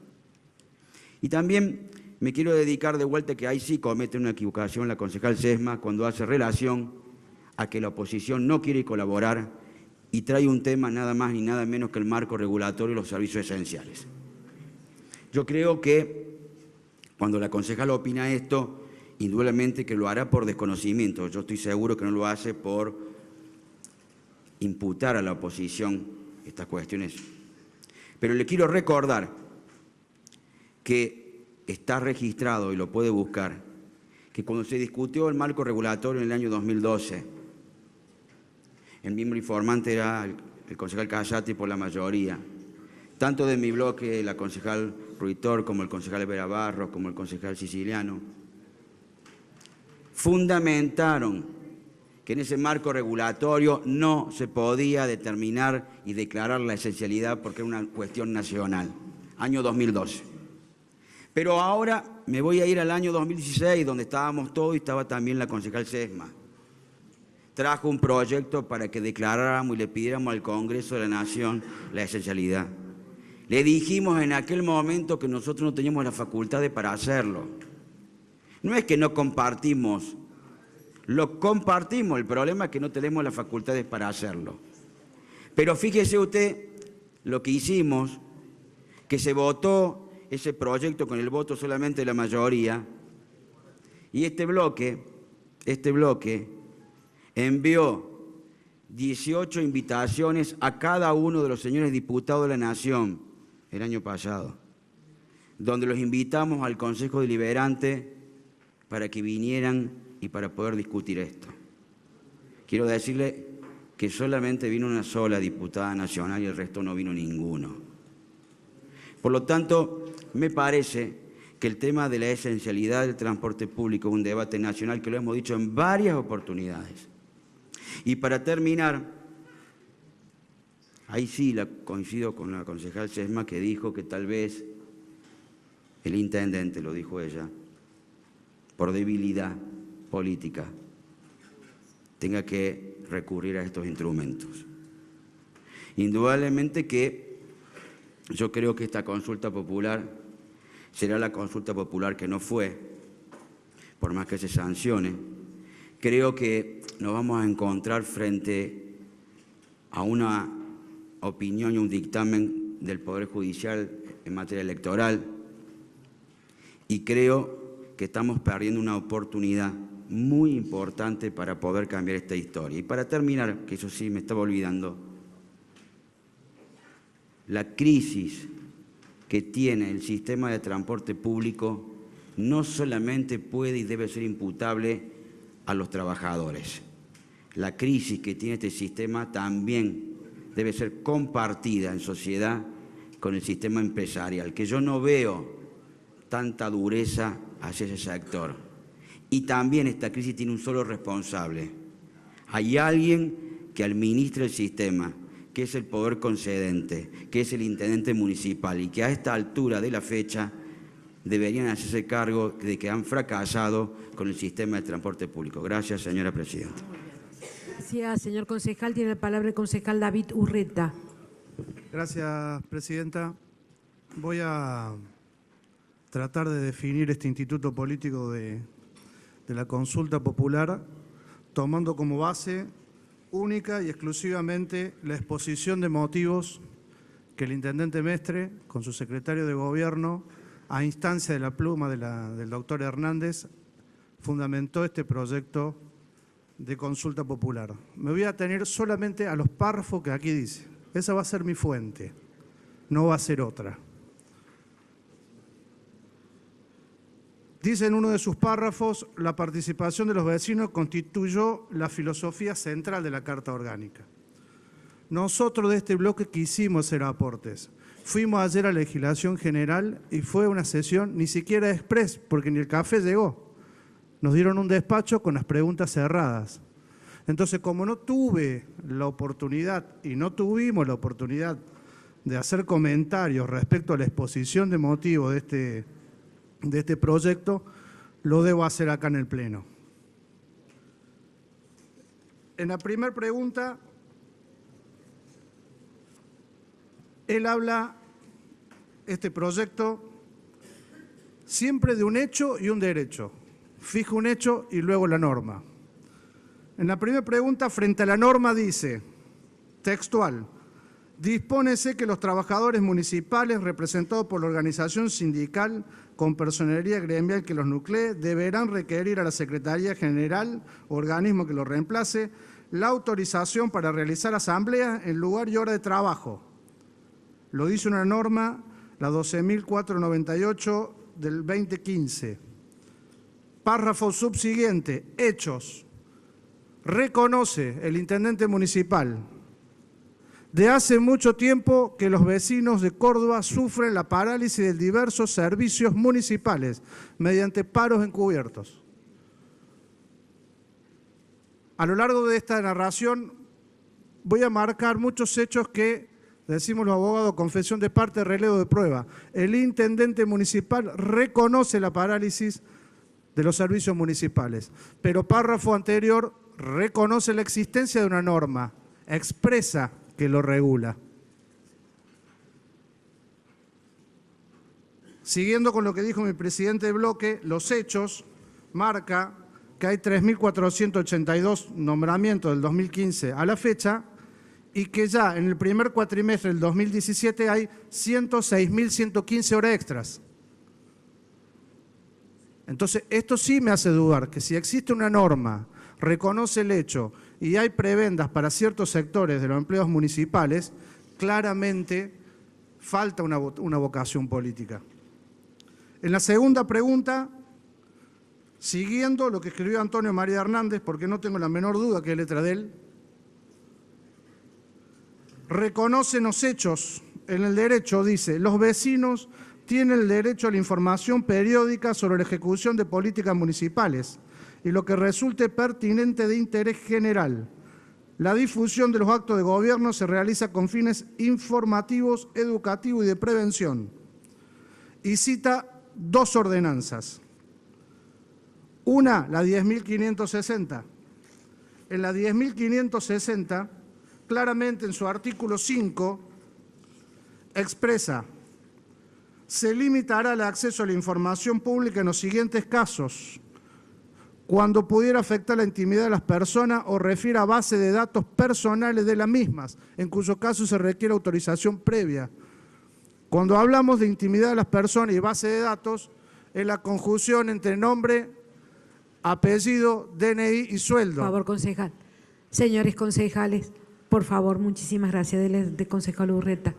Y también me quiero dedicar de vuelta que ahí sí comete una equivocación la concejal Sesma cuando hace relación a que la oposición no quiere colaborar y trae un tema nada más ni nada menos que el marco regulatorio de los servicios esenciales. Yo creo que cuando la concejal opina esto, indudablemente que lo hará por desconocimiento. Yo estoy seguro que no lo hace por imputar a la oposición estas cuestiones. Pero le quiero recordar que está registrado, y lo puede buscar, que cuando se discutió el marco regulatorio en el año 2012, el miembro informante era el concejal Cayati por la mayoría, tanto de mi bloque, la concejal Ruitor, como el concejal Vera Barros, como el concejal Siciliano, fundamentaron que en ese marco regulatorio no se podía determinar y declarar la esencialidad porque era una cuestión nacional, año 2012. Pero ahora me voy a ir al año 2016, donde estábamos todos y estaba también la concejal Sesma. Trajo un proyecto para que declaráramos y le pidiéramos al Congreso de la Nación la esencialidad. Le dijimos en aquel momento que nosotros no teníamos las facultades para hacerlo. No es que no compartimos, lo compartimos, el problema es que no tenemos las facultades para hacerlo. Pero fíjese usted lo que hicimos, que se votó ese proyecto con el voto solamente de la mayoría, y este bloque envió 18 invitaciones a cada uno de los señores diputados de la Nación el año pasado, donde los invitamos al Consejo Deliberante para que vinieran y para poder discutir esto. Quiero decirle que solamente vino una sola diputada nacional y el resto no vino ninguno. Por lo tanto, me parece que el tema de la esencialidad del transporte público es un debate nacional que lo hemos dicho en varias oportunidades. Y para terminar, ahí sí coincido con la concejal Sesma que dijo que tal vez el intendente, lo dijo ella, por debilidad política, tenga que recurrir a estos instrumentos. Indudablemente que yo creo que esta consulta popular será la consulta popular que no fue, por más que se sancione. Creo que nos vamos a encontrar frente a una opinión y un dictamen del Poder Judicial en materia electoral y creo que estamos perdiendo una oportunidad muy importante para poder cambiar esta historia. Y para terminar, que eso sí me estaba olvidando, la crisis que tiene el sistema de transporte público no solamente puede y debe ser imputable a los trabajadores. La crisis que tiene este sistema también debe ser compartida en sociedad con el sistema empresarial, que yo no veo tanta dureza hacia ese sector. Y también esta crisis tiene un solo responsable. Hay alguien que administra el sistema, que es el poder concedente, que es el intendente municipal y que a esta altura de la fecha deberían hacerse cargo de que han fracasado con el sistema de transporte público. Gracias, señora presidenta. Gracias, señor concejal. Tiene la palabra el concejal David Urreta. Gracias, presidenta. Voy a tratar de definir este instituto político de la consulta popular tomando como base única y exclusivamente la exposición de motivos que el intendente Mestre, con su secretario de Gobierno, a instancia de la pluma del doctor Hernández, fundamentó este proyecto de consulta popular. Me voy a atener solamente a los párrafos que aquí dice. Esa va a ser mi fuente, no va a ser otra. Dice en uno de sus párrafos, la participación de los vecinos constituyó la filosofía central de la Carta Orgánica. Nosotros de este bloque quisimos hacer aportes. Fuimos ayer a la legislación general y fue una sesión ni siquiera express, porque ni el café llegó. Nos dieron un despacho con las preguntas cerradas. Entonces, como no tuve la oportunidad y no tuvimos la oportunidad de hacer comentarios respecto a la exposición de motivos de este proyecto, lo debo hacer acá en el Pleno. En la primera pregunta, él habla, este proyecto, siempre de un hecho y un derecho. Fija un hecho y luego la norma. En la primera pregunta, frente a la norma, dice, textual, dispónese que los trabajadores municipales representados por la organización sindical con personería gremial que los nuclee deberán requerir a la Secretaría General, organismo que los reemplace, la autorización para realizar asambleas en lugar y hora de trabajo. Lo dice una norma, la 12.498 del 2015. Párrafo subsiguiente, hechos. Reconoce el intendente municipal. De hace mucho tiempo que los vecinos de Córdoba sufren la parálisis de diversos servicios municipales mediante paros encubiertos. A lo largo de esta narración voy a marcar muchos hechos que, decimos los abogados, confesión de parte, relevo de prueba. El intendente municipal reconoce la parálisis de los servicios municipales, pero párrafo anterior reconoce la existencia de una norma expresa que lo regula. Siguiendo con lo que dijo mi presidente de bloque, los hechos marca que hay 3.482 nombramientos del 2015 a la fecha y que ya en el primer cuatrimestre del 2017 hay 106.115 horas extras. Entonces, esto sí me hace dudar que si existe una norma, reconoce el hecho y hay prebendas para ciertos sectores de los empleados municipales, claramente falta una vocación política. En la segunda pregunta, siguiendo lo que escribió Antonio María Hernández, porque no tengo la menor duda que es letra de él, reconocen los hechos en el derecho, dice, los vecinos tienen el derecho a la información periódica sobre la ejecución de políticas municipales y lo que resulte pertinente de interés general. La difusión de los actos de gobierno se realiza con fines informativos, educativos y de prevención. Y cita dos ordenanzas. Una, la 10.560. En la 10.560, claramente en su artículo 5, expresa: se limitará el acceso a la información pública en los siguientes casos: cuando pudiera afectar la intimidad de las personas o refiera a base de datos personales de las mismas, en cuyo caso se requiere autorización previa. Cuando hablamos de intimidad de las personas y base de datos, es la conjunción entre nombre, apellido, DNI y sueldo. Por favor, concejal. Señores concejales, por favor, muchísimas gracias. De concejal Urreta.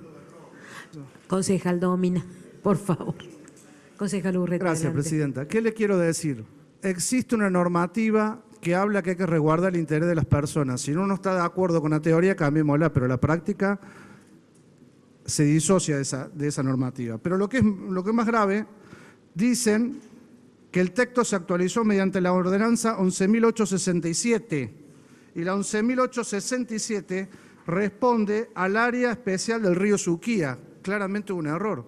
Concejal Domina, por favor. Concejal Urreta. Gracias, adelante. presidenta. ¿Qué le quiero decir? Existe una normativa que habla que hay que resguardar el interés de las personas. Si uno no está de acuerdo con la teoría, cambiémosla, pero la práctica se disocia de esa normativa. Pero lo que es más grave, dicen que el texto se actualizó mediante la ordenanza 11.867 y la 11.867 responde al área especial del río Suquía. Claramente un error,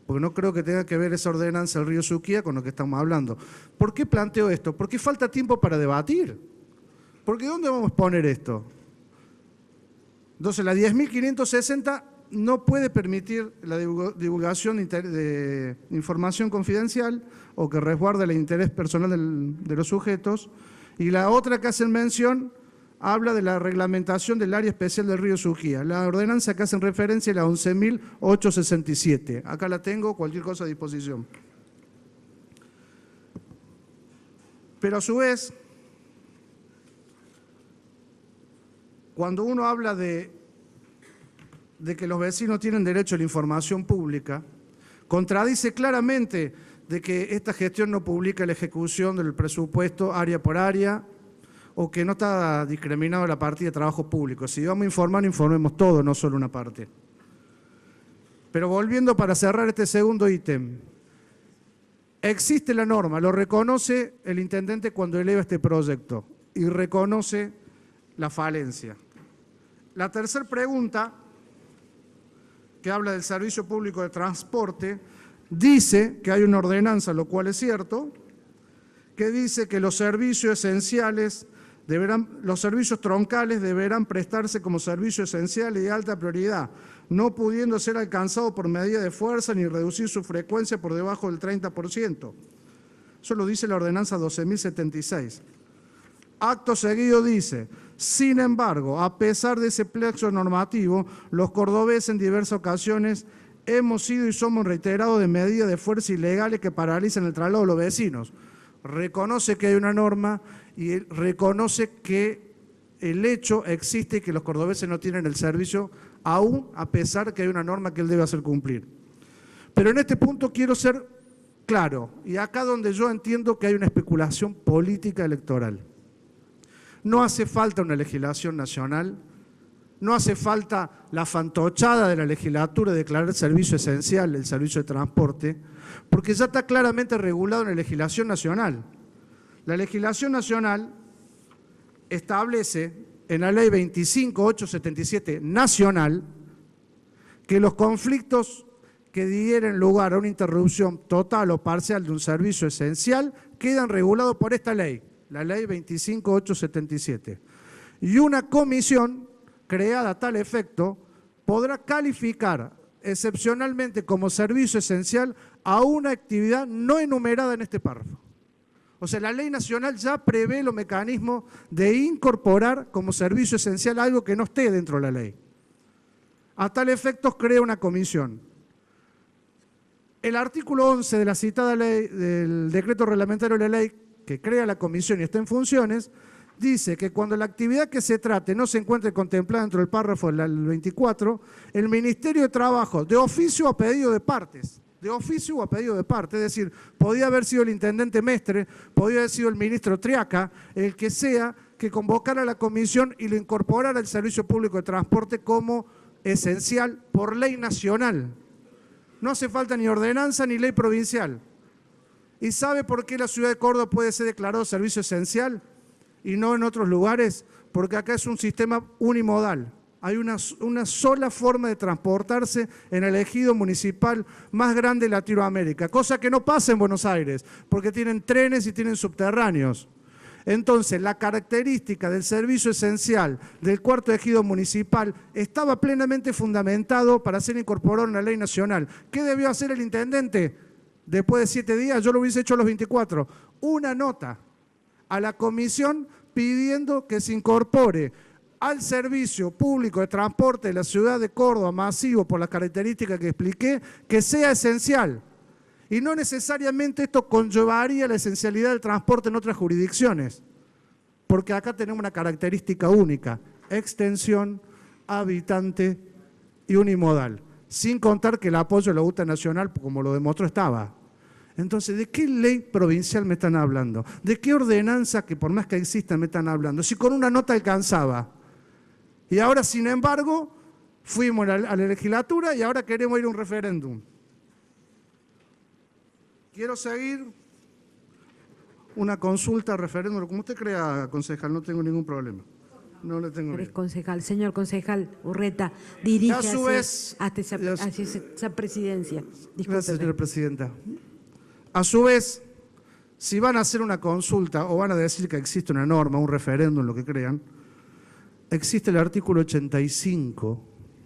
porque no creo que tenga que ver esa ordenanza del río Suquía con lo que estamos hablando. ¿Por qué planteo esto? Porque falta tiempo para debatir. Porque ¿dónde vamos a poner esto? Entonces, la 10.560 no puede permitir la divulgación de información confidencial o que resguarde el interés personal de los sujetos. Y la otra que hacen mención habla de la reglamentación del área especial del río Suquía. La ordenanza que hacen referencia es la 11.867. Acá la tengo, cualquier cosa a disposición. Pero a su vez, cuando uno habla de que los vecinos tienen derecho a la información pública, contradice claramente de que esta gestión no publica la ejecución del presupuesto área por área o que no está discriminado la partida de trabajo público. Si vamos a informar, informemos todo, no solo una parte. Pero volviendo para cerrar este segundo ítem, existe la norma, lo reconoce el intendente cuando eleva este proyecto y reconoce la falencia. La tercera pregunta, que habla del servicio público de transporte, dice que hay una ordenanza, lo cual es cierto, que dice que los servicios esenciales los servicios troncales deberán prestarse como servicios esenciales y de alta prioridad, no pudiendo ser alcanzados por medida de fuerza ni reducir su frecuencia por debajo del 30%. Eso lo dice la ordenanza 12.076. Acto seguido dice: sin embargo, a pesar de ese plexo normativo, los cordobeses en diversas ocasiones hemos sido y somos reiterados de medidas de fuerza ilegales que paralizan el traslado de los vecinos. Reconoce que hay una norma y reconoce que el hecho existe y que los cordobeses no tienen el servicio, aún a pesar que hay una norma que él debe hacer cumplir. Pero en este punto quiero ser claro, y acá donde yo entiendo que hay una especulación política electoral. No hace falta una legislación nacional, no hace falta la fantochada de la legislatura de declarar servicio esencial el servicio de transporte, porque ya está claramente regulado en la legislación nacional. La legislación nacional establece en la ley 25.877 nacional que los conflictos que dieren lugar a una interrupción total o parcial de un servicio esencial quedan regulados por esta ley, la ley 25.877. Y una comisión creada a tal efecto podrá calificar excepcionalmente como servicio esencial a una actividad no enumerada en este párrafo. O sea, la ley nacional ya prevé los mecanismos de incorporar como servicio esencial algo que no esté dentro de la ley. A tal efecto crea una comisión. El artículo 11 de la citada ley, del decreto reglamentario de la ley que crea la comisión y está en funciones, dice que cuando la actividad que se trate no se encuentre contemplada dentro del párrafo del 24, el Ministerio de Trabajo, de oficio o a pedido de partes, es decir, podía haber sido el intendente Mestre, podía haber sido el ministro Triaca, el que sea, que convocara a la comisión y lo incorporara al Servicio Público de Transporte como esencial por ley nacional. No hace falta ni ordenanza ni ley provincial. ¿Y sabe por qué la ciudad de Córdoba puede ser declarado servicio esencial y no en otros lugares? Porque acá es un sistema unimodal. Hay una sola forma de transportarse en el ejido municipal más grande de Latinoamérica, cosa que no pasa en Buenos Aires, porque tienen trenes y tienen subterráneos. Entonces, la característica del servicio esencial del cuarto ejido municipal estaba plenamente fundamentado para ser incorporado en la ley nacional. ¿Qué debió hacer el intendente? Después de 7 días, yo lo hubiese hecho a los 24, una nota a la comisión pidiendo que se incorpore al servicio público de transporte de la ciudad de Córdoba, masivo por las características que expliqué, que sea esencial. Y no necesariamente esto conllevaría la esencialidad del transporte en otras jurisdicciones, porque acá tenemos una característica única, extensión, habitante y unimodal, sin contar que el apoyo a la UTA nacional, como lo demostró, estaba. Entonces, ¿de qué ley provincial me están hablando? ¿De qué ordenanza, que por más que exista, me están hablando? Si con una nota alcanzaba. Y ahora, sin embargo, fuimos a la legislatura y ahora queremos ir a un referéndum. Quiero seguir una consulta, referéndum, como usted crea, concejal, no tengo ningún problema. No le tengo Eres concejal. Señor concejal Urreta, diríjase hacia esa presidencia. Discúlpeme. Gracias, señora presidenta. A su vez, si van a hacer una consulta o van a decir que existe una norma, un referéndum, lo que crean, existe el artículo 85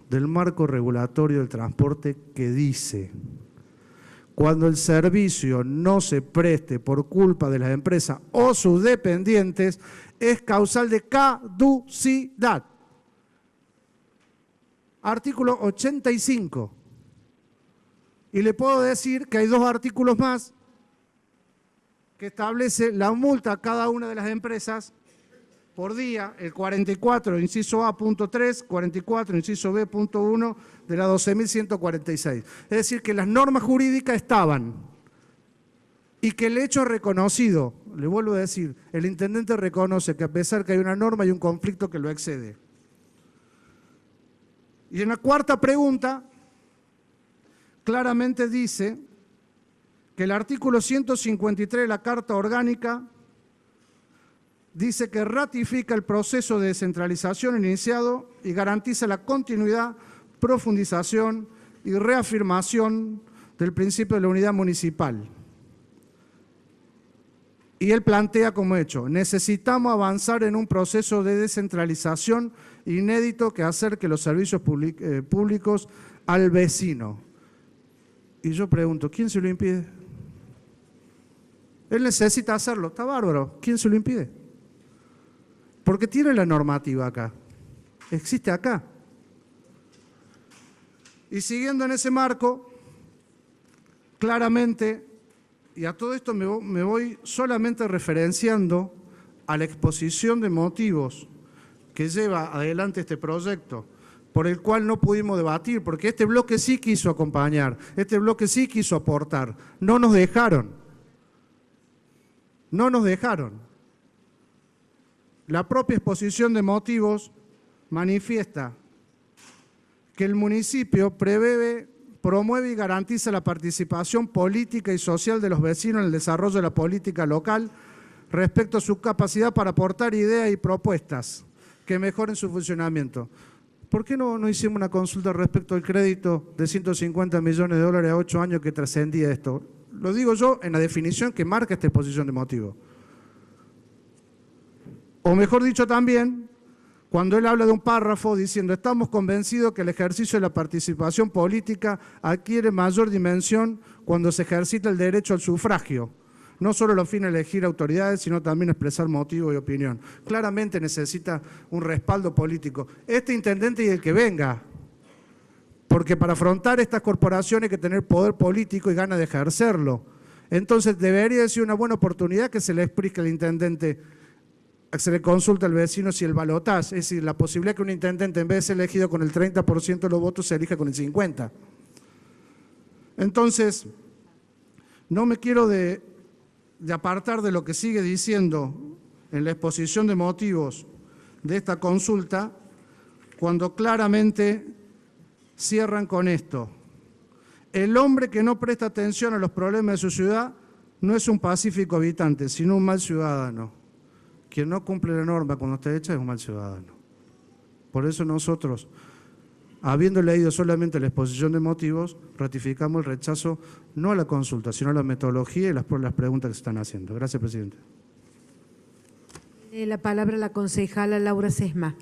del marco regulatorio del transporte que dice: cuando el servicio no se preste por culpa de las empresas o sus dependientes, es causal de caducidad. Artículo 85. Y le puedo decir que hay 2 artículos más que establece la multa a cada una de las empresas por día, el 44, inciso A, punto 3, 44, inciso B, punto 1, de la 12.146. Es decir, que las normas jurídicas estaban y que el hecho reconocido, le vuelvo a decir, el intendente reconoce que a pesar que hay una norma, hay un conflicto que lo excede. Y en la cuarta pregunta, claramente dice que el artículo 153 de la Carta Orgánica dice que ratifica el proceso de descentralización iniciado y garantiza la continuidad, profundización y reafirmación del principio de la unidad municipal. Y él plantea como hecho: necesitamos avanzar en un proceso de descentralización inédito que acerque los servicios públicos al vecino. Y yo pregunto, ¿quién se lo impide? Él necesita hacerlo, está bárbaro, ¿quién se lo impide? Porque tiene la normativa acá, existe acá. Y siguiendo en ese marco, claramente, y a todo esto me voy solamente referenciando a la exposición de motivos que lleva adelante este proyecto, por el cual no pudimos debatir, porque este bloque sí quiso acompañar, este bloque sí quiso aportar. No nos dejaron. No nos dejaron. La propia exposición de motivos manifiesta que el municipio promueve y garantiza la participación política y social de los vecinos en el desarrollo de la política local respecto a su capacidad para aportar ideas y propuestas que mejoren su funcionamiento. ¿Por qué no hicimos una consulta respecto al crédito de 150 millones de dólares a 8 años que trascendía esto? Lo digo yo en la definición que marca esta exposición de motivos. O mejor dicho también, cuando él habla de un párrafo diciendo estamos convencidos que el ejercicio de la participación política adquiere mayor dimensión cuando se ejercita el derecho al sufragio, no solo los fines de elegir autoridades, sino también expresar motivo y opinión. Claramente necesita un respaldo político. Este intendente y el que venga, porque para afrontar estas corporaciones hay que tener poder político y ganas de ejercerlo. Entonces debería ser una buena oportunidad que se le explique al intendente, se le consulta al vecino si el balotaje, es decir, la posibilidad que un intendente en vez de ser elegido con el 30% de los votos se elija con el 50%. Entonces, no me quiero de apartar de lo que sigue diciendo en la exposición de motivos de esta consulta, cuando claramente cierran con esto. El hombre que no presta atención a los problemas de su ciudad no es un pacífico habitante, sino un mal ciudadano. Quien no cumple la norma cuando está hecha es un mal ciudadano. Por eso nosotros, habiendo leído solamente la exposición de motivos, ratificamos el rechazo no a la consulta, sino a la metodología y las preguntas que se están haciendo. Gracias, presidente. La palabra a la concejala Laura Sesma.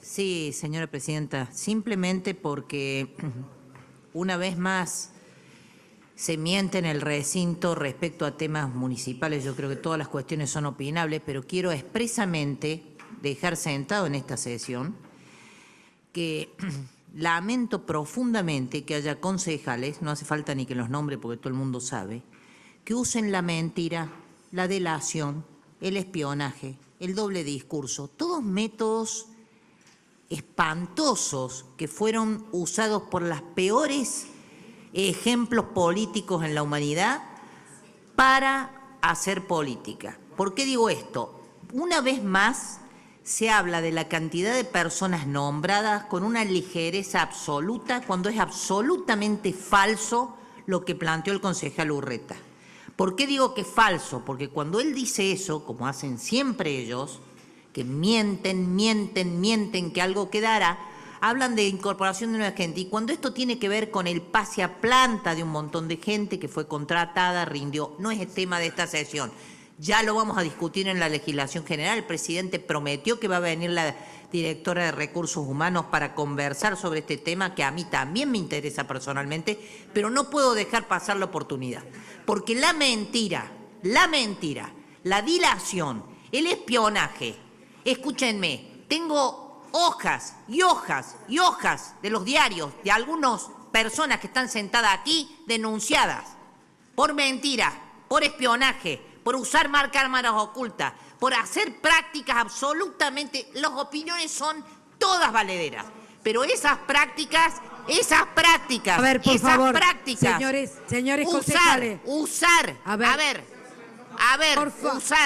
Sí, señora presidenta, simplemente porque una vez más se miente en el recinto respecto a temas municipales. Yo creo que todas las cuestiones son opinables, pero quiero expresamente dejar sentado en esta sesión que lamento profundamente que haya concejales, no hace falta ni que los nombre porque todo el mundo sabe, que usen la mentira, la delación, el espionaje, el doble discurso, todos métodos espantosos que fueron usados por las peores ejemplos políticos en la humanidad para hacer política. ¿Por qué digo esto? Una vez más se habla de la cantidad de personas nombradas con una ligereza absoluta cuando es absolutamente falso lo que planteó el concejal Urreta. ¿Por qué digo que es falso? Porque cuando él dice eso, como hacen siempre ellos, que mienten, que algo quedará, hablan de incorporación de nueva gente. Y cuando esto tiene que ver con el pase a planta de un montón de gente que fue contratada, rindió, no es el tema de esta sesión. Ya lo vamos a discutir en la legislación general. El presidente prometió que va a venir la directora de Recursos Humanos para conversar sobre este tema, que a mí también me interesa personalmente, pero no puedo dejar pasar la oportunidad. Porque la mentira, la dilación, el espionaje, escúchenme, tengo hojas y hojas y hojas de los diarios de algunas personas que están sentadas aquí denunciadas por mentira, por espionaje, por usar cámaras ocultas, por hacer prácticas absolutamente, las opiniones son todas valederas, pero esas prácticas, a ver, por favor, prácticas, señores concejales, usar,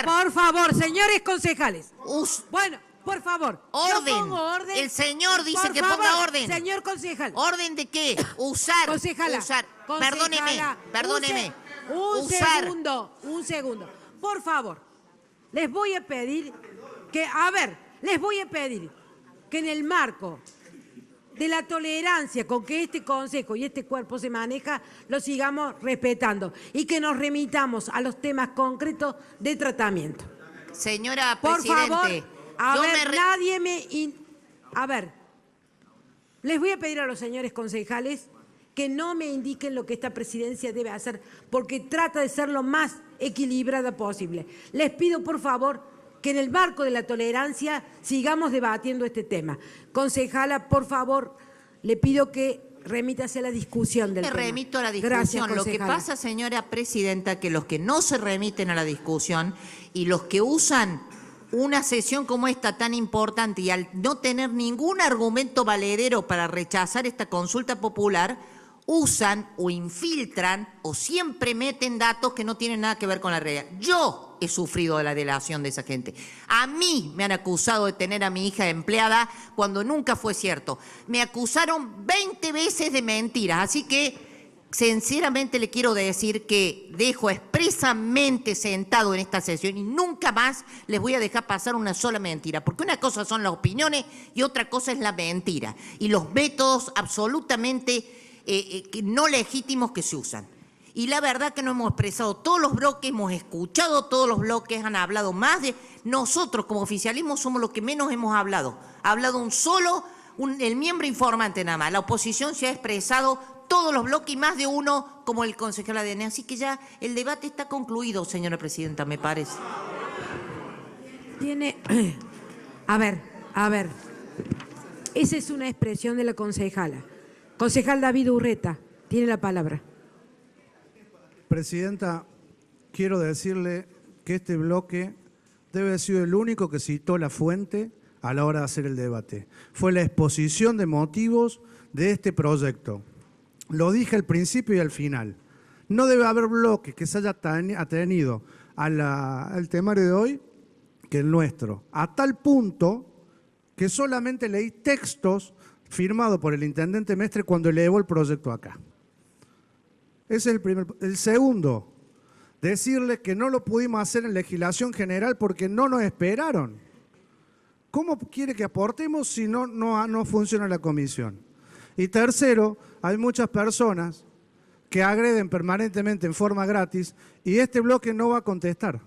por favor, señores concejales, bueno, por favor. Orden. El señor dice que ponga orden. Señor concejal. ¿Orden de qué? Usar. Concejala. Usar. Perdóneme. Un segundo. Por favor. Les voy a pedir que en el marco de la tolerancia con que este consejo y este cuerpo se maneja, lo sigamos respetando y que nos remitamos a los temas concretos de tratamiento. Señora por presidente. Favor. Les voy a pedir a los señores concejales que no me indiquen lo que esta presidencia debe hacer, porque trata de ser lo más equilibrada posible. Les pido, por favor, que en el marco de la tolerancia sigamos debatiendo este tema. Concejala, por favor, le pido que remítase a la discusión del tema. Me remito a la discusión. Gracias, lo que pasa, señora presidenta, que los que no se remiten a la discusión y los que usan una sesión como esta tan importante y al no tener ningún argumento valedero para rechazar esta consulta popular, usan o infiltran o siempre meten datos que no tienen nada que ver con la realidad. Yo he sufrido de la delación de esa gente. A mí me han acusado de tener a mi hija empleada cuando nunca fue cierto. Me acusaron 20 veces de mentiras, así que sinceramente le quiero decir que dejo expresamente sentado en esta sesión y nunca más les voy a dejar pasar una sola mentira, porque una cosa son las opiniones y otra cosa es la mentira y los métodos absolutamente no legítimos que se usan. Y la verdad que no hemos expresado todos los bloques, hemos escuchado todos los bloques, han hablado más de... Nosotros como oficialismo somos los que menos hemos hablado. Ha hablado el miembro informante nada más. La oposición se ha expresado todos los bloques y más de uno como el concejal ADN. Así que ya el debate está concluido, señora presidenta, me parece. Tiene... A ver. Esa es una expresión de la concejala. Concejal David Urreta, tiene la palabra. Presidenta, quiero decirle que este bloque debe haber sido el único que citó la fuente a la hora de hacer el debate. Fue la exposición de motivos de este proyecto. Lo dije al principio y al final. No debe haber bloque que se haya atenido al temario de hoy que el nuestro. A tal punto que solamente leí textos firmados por el intendente Mestre cuando elevó el proyecto acá. Ese es el primer. El segundo, decirle que no lo pudimos hacer en legislación general porque no nos esperaron. ¿Cómo quiere que aportemos si no funciona la comisión? Y tercero, hay muchas personas que agreden permanentemente en forma gratis y este bloque no va a contestar,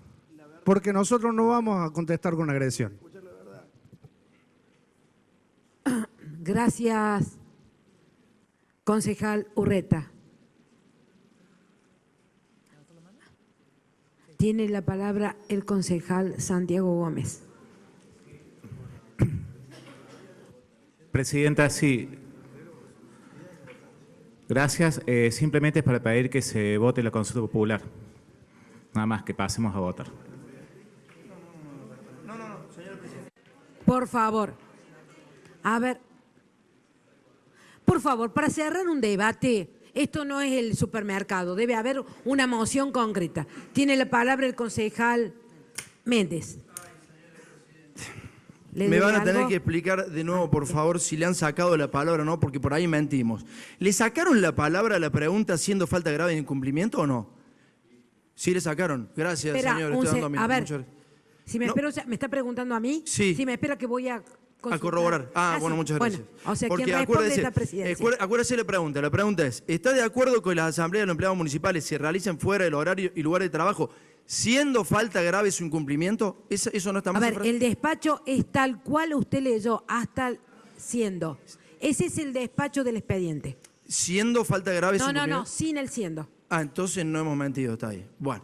porque nosotros no vamos a contestar con agresión. Gracias, concejal Urreta. Tiene la palabra el concejal Santiago Gómez. Presidenta, sí. Gracias. Simplemente es para pedir que se vote la consulta popular. Nada más, que pasemos a votar. Por favor. A ver. Por favor, para cerrar un debate, esto no es el supermercado, debe haber una moción concreta. Tiene la palabra el concejal Méndez. Me van a tener que explicar de nuevo, por favor, si le han sacado la palabra o no, porque por ahí mentimos. ¿Le sacaron la palabra a la pregunta haciendo falta grave de incumplimiento o no? Sí le sacaron. Gracias, señor. A ver, si me espero, ¿me está preguntando a mí? Sí. Si me espera que voy a consultar. A corroborar. Bueno, muchas gracias. Bueno, o sea, porque ¿quién responde esta presidencia? Acuérdese la pregunta. La pregunta es, ¿está de acuerdo que las asambleas de los empleados municipales se realicen fuera del horario y lugar de trabajo, siendo falta grave su incumplimiento? ¿Eso no está mal? A ver, el despacho es tal cual usted leyó, hasta siendo. Ese es el despacho del expediente. ¿Siendo falta grave su incumplimiento? No, sin el siendo. Entonces no hemos mentido, está ahí. Bueno,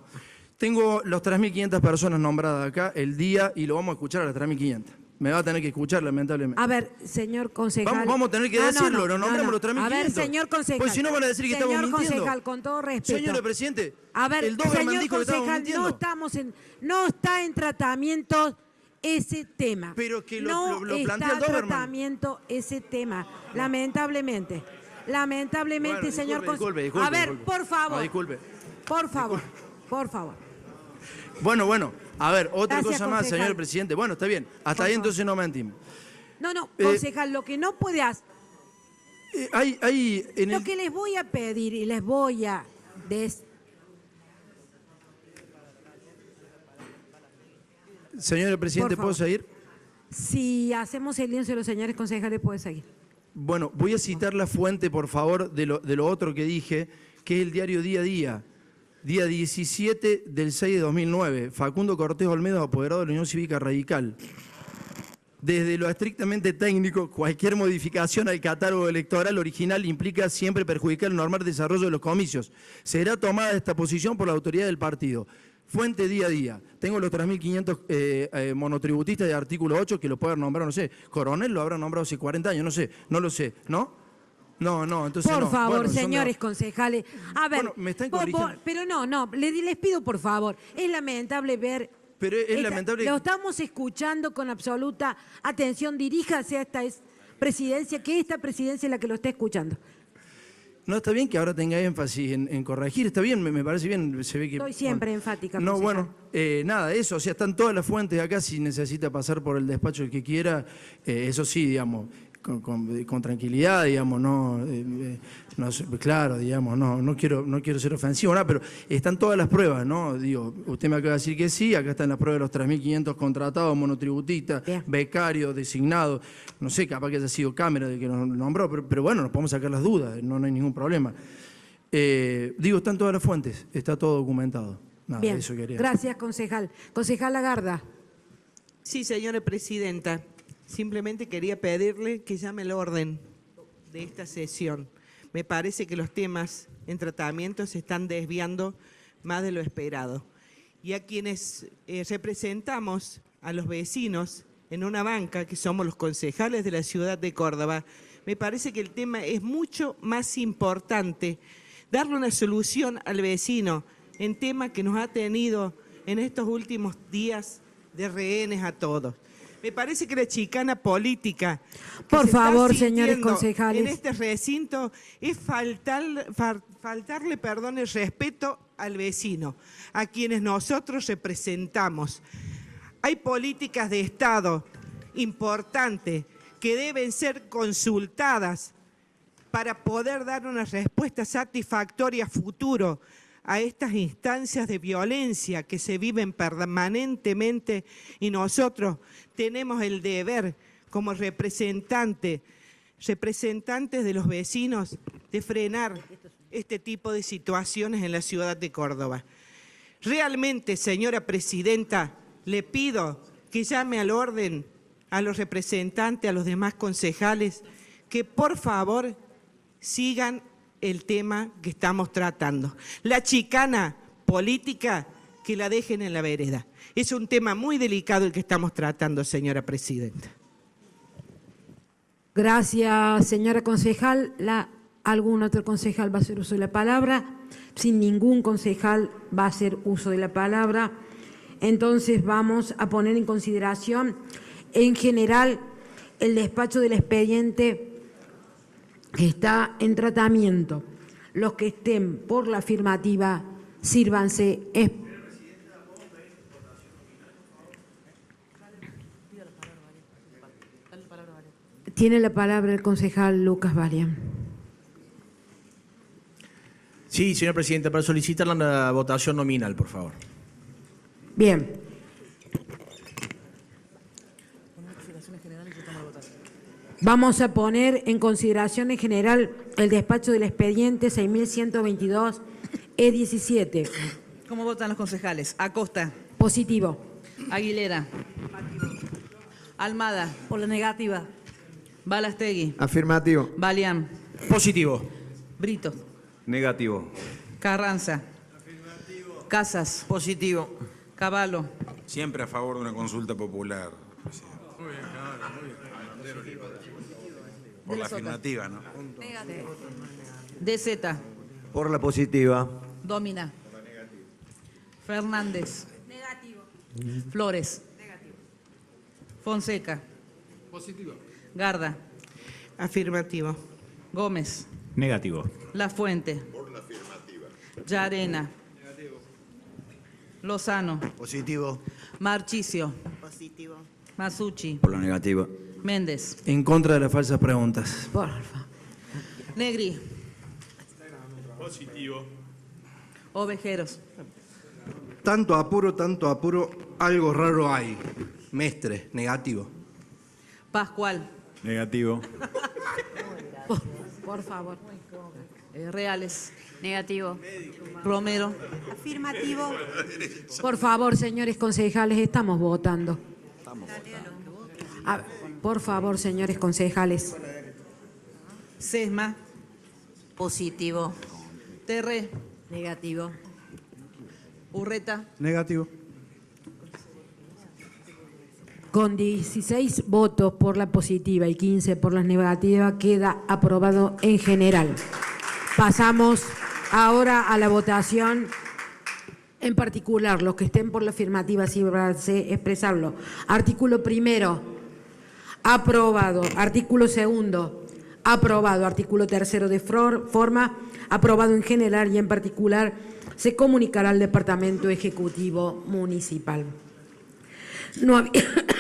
tengo los 3.500 personas nombradas acá el día y lo vamos a escuchar a las 3.500. Me va a tener que escuchar, lamentablemente. A ver, señor concejal. Vamos a tener que decirlo, no nombramos los 3.500. A ver, señor concejal. Pues si no van a decir que estamos mintiendo. Señor concejal, con todo respeto. Señor presidente, a ver, el Doberman dijo que estamos mintiendo. No está en tratamiento ese tema. Pero que lo no plantea el Doberman. No está en tratamiento ese tema, lamentablemente. Lamentablemente, bueno, señor concejal. Disculpe, a ver, disculpe. por favor. No, disculpe. Por favor, por favor. Bueno, a ver, otra Gracias, cosa más, concejal. señor presidente. Bueno, está bien, hasta Por ahí favor. entonces no mentimos. No, concejal, lo que no puede hacer... Lo que les voy a pedir y les voy a... Señor presidente, ¿puedo seguir? Si hacemos el lienzo de los señores concejales, puede seguir. Bueno, voy a citar la fuente, por favor, de lo otro que dije, que es el diario Día a Día. Día 17 del 6 de 2009. Facundo Cortés Olmedo, apoderado de la Unión Cívica Radical. Desde lo estrictamente técnico, cualquier modificación al catálogo electoral original implica siempre perjudicar el normal desarrollo de los comicios. Será tomada esta posición por la autoridad del partido. Fuente Día a Día. Tengo los 3.500 monotributistas de artículo 8 que lo pueden nombrar, no sé. Coronel lo habrá nombrado hace 40 años, no lo sé, ¿no? No, entonces por no. favor, bueno, señores concejales. A ver, bueno, me están corrigiendo. pero no, les pido por favor. Es lamentable ver Pero es lamentable. Lo estamos escuchando con absoluta atención. Diríjase a esta presidencia, que esta presidencia es la que lo está escuchando. No, está bien que ahora tenga énfasis en corregir, está bien, me parece bien, se ve que... Estoy siempre enfática. No, concejal. bueno, nada, eso, o sea, están todas las fuentes acá, si necesita pasar por el despacho el que quiera, eso sí, digamos, con tranquilidad, digamos, no sé, claro, digamos, no quiero ser ofensivo, nada, pero están todas las pruebas, ¿no? Digo, usted me acaba de decir que sí, acá están las pruebas de los 3.500 contratados, monotributistas, becarios, designados, no sé, capaz que haya sido Cámara de que nos nombró, pero bueno, nos podemos sacar las dudas, no hay ningún problema. Digo, están todas las fuentes, está todo documentado. Nada, Bien, eso quería. Gracias, concejal. Concejal Lagarda. Sí, señora presidenta. Simplemente quería pedirle que llame el orden de esta sesión. Me parece que los temas en tratamiento se están desviando más de lo esperado. Y a quienes representamos a los vecinos en una banca, que somos los concejales de la ciudad de Córdoba, me parece que el tema es mucho más importante darle una solución al vecino en tema que nos ha tenido en estos últimos días de rehenes a todos. Me parece que la chicana política Por favor, señores concejales. en este recinto es faltarle el respeto al vecino, a quienes nosotros representamos. Hay políticas de Estado importantes que deben ser consultadas para poder dar una respuesta satisfactoria a futuro a estas instancias de violencia que se viven permanentemente, y nosotros tenemos el deber como representantes de los vecinos de frenar este tipo de situaciones en la ciudad de Córdoba. Realmente, señora presidenta, le pido que llame al orden a los representantes, a los demás concejales, que por favor sigan el tema que estamos tratando. La chicana política, que la dejen en la vereda. Es un tema muy delicado el que estamos tratando, señora presidenta. Gracias, señora concejal. ¿Algún otro concejal va a hacer uso de la palabra? Sin ningún concejal va a hacer uso de la palabra. Entonces vamos a poner en consideración, en general, el despacho del expediente que está en tratamiento. Los que estén por la afirmativa, sírvanse. Tiene la palabra el concejal Lucas Varian. Sí, señora presidenta, para solicitar la votación nominal, por favor. Bien. Vamos a poner en consideración en general el despacho del expediente 6.122 E17. ¿Cómo votan los concejales? Acosta. Positivo. Aguilera. Almada. Por la negativa. Balastegui. Afirmativo. Balián. Positivo. Brito. Negativo. Carranza. Afirmativo. Casas. Positivo. Cavallo. Siempre a favor de una consulta popular. Por la afirmativa, ¿no? DZ. Por la positiva. Domina. Fernández. Negativo. Flores. Negativo. Fonseca. Positivo. Garda. Afirmativo. Gómez. Negativo. La Fuente. Por la afirmativa. Llarena. Negativo. Lozano. Positivo. Marchicio. Positivo. Masucci. Por la negativa. Méndez. En contra de las falsas preguntas. Por favor. Negri. Positivo. Ovejeros. Tanto apuro, algo raro hay. Mestre, negativo. Pascual. Negativo. Por favor. Reales. Negativo. Romero. Afirmativo. Por favor, señores concejales, estamos votando. Por favor, señores concejales. Sesma. Positivo. Terré. Negativo. Urreta. Negativo. Con 16 votos por la positiva y 15 por la negativa, queda aprobado en general. Pasamos ahora a la votación En particular, los que estén por la afirmativa, así expresarlo. Artículo primero, aprobado. Artículo segundo, aprobado. Artículo tercero de forma, aprobado en general y en particular, se comunicará al Departamento Ejecutivo Municipal.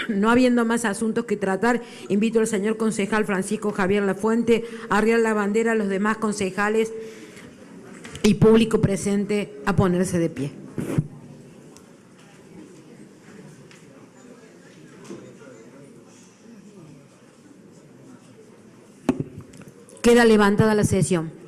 No habiendo más asuntos que tratar, invito al señor concejal Francisco Javier Lafuente a arriar la bandera a los demás concejales y público presente a ponerse de pie. Queda levantada la sesión.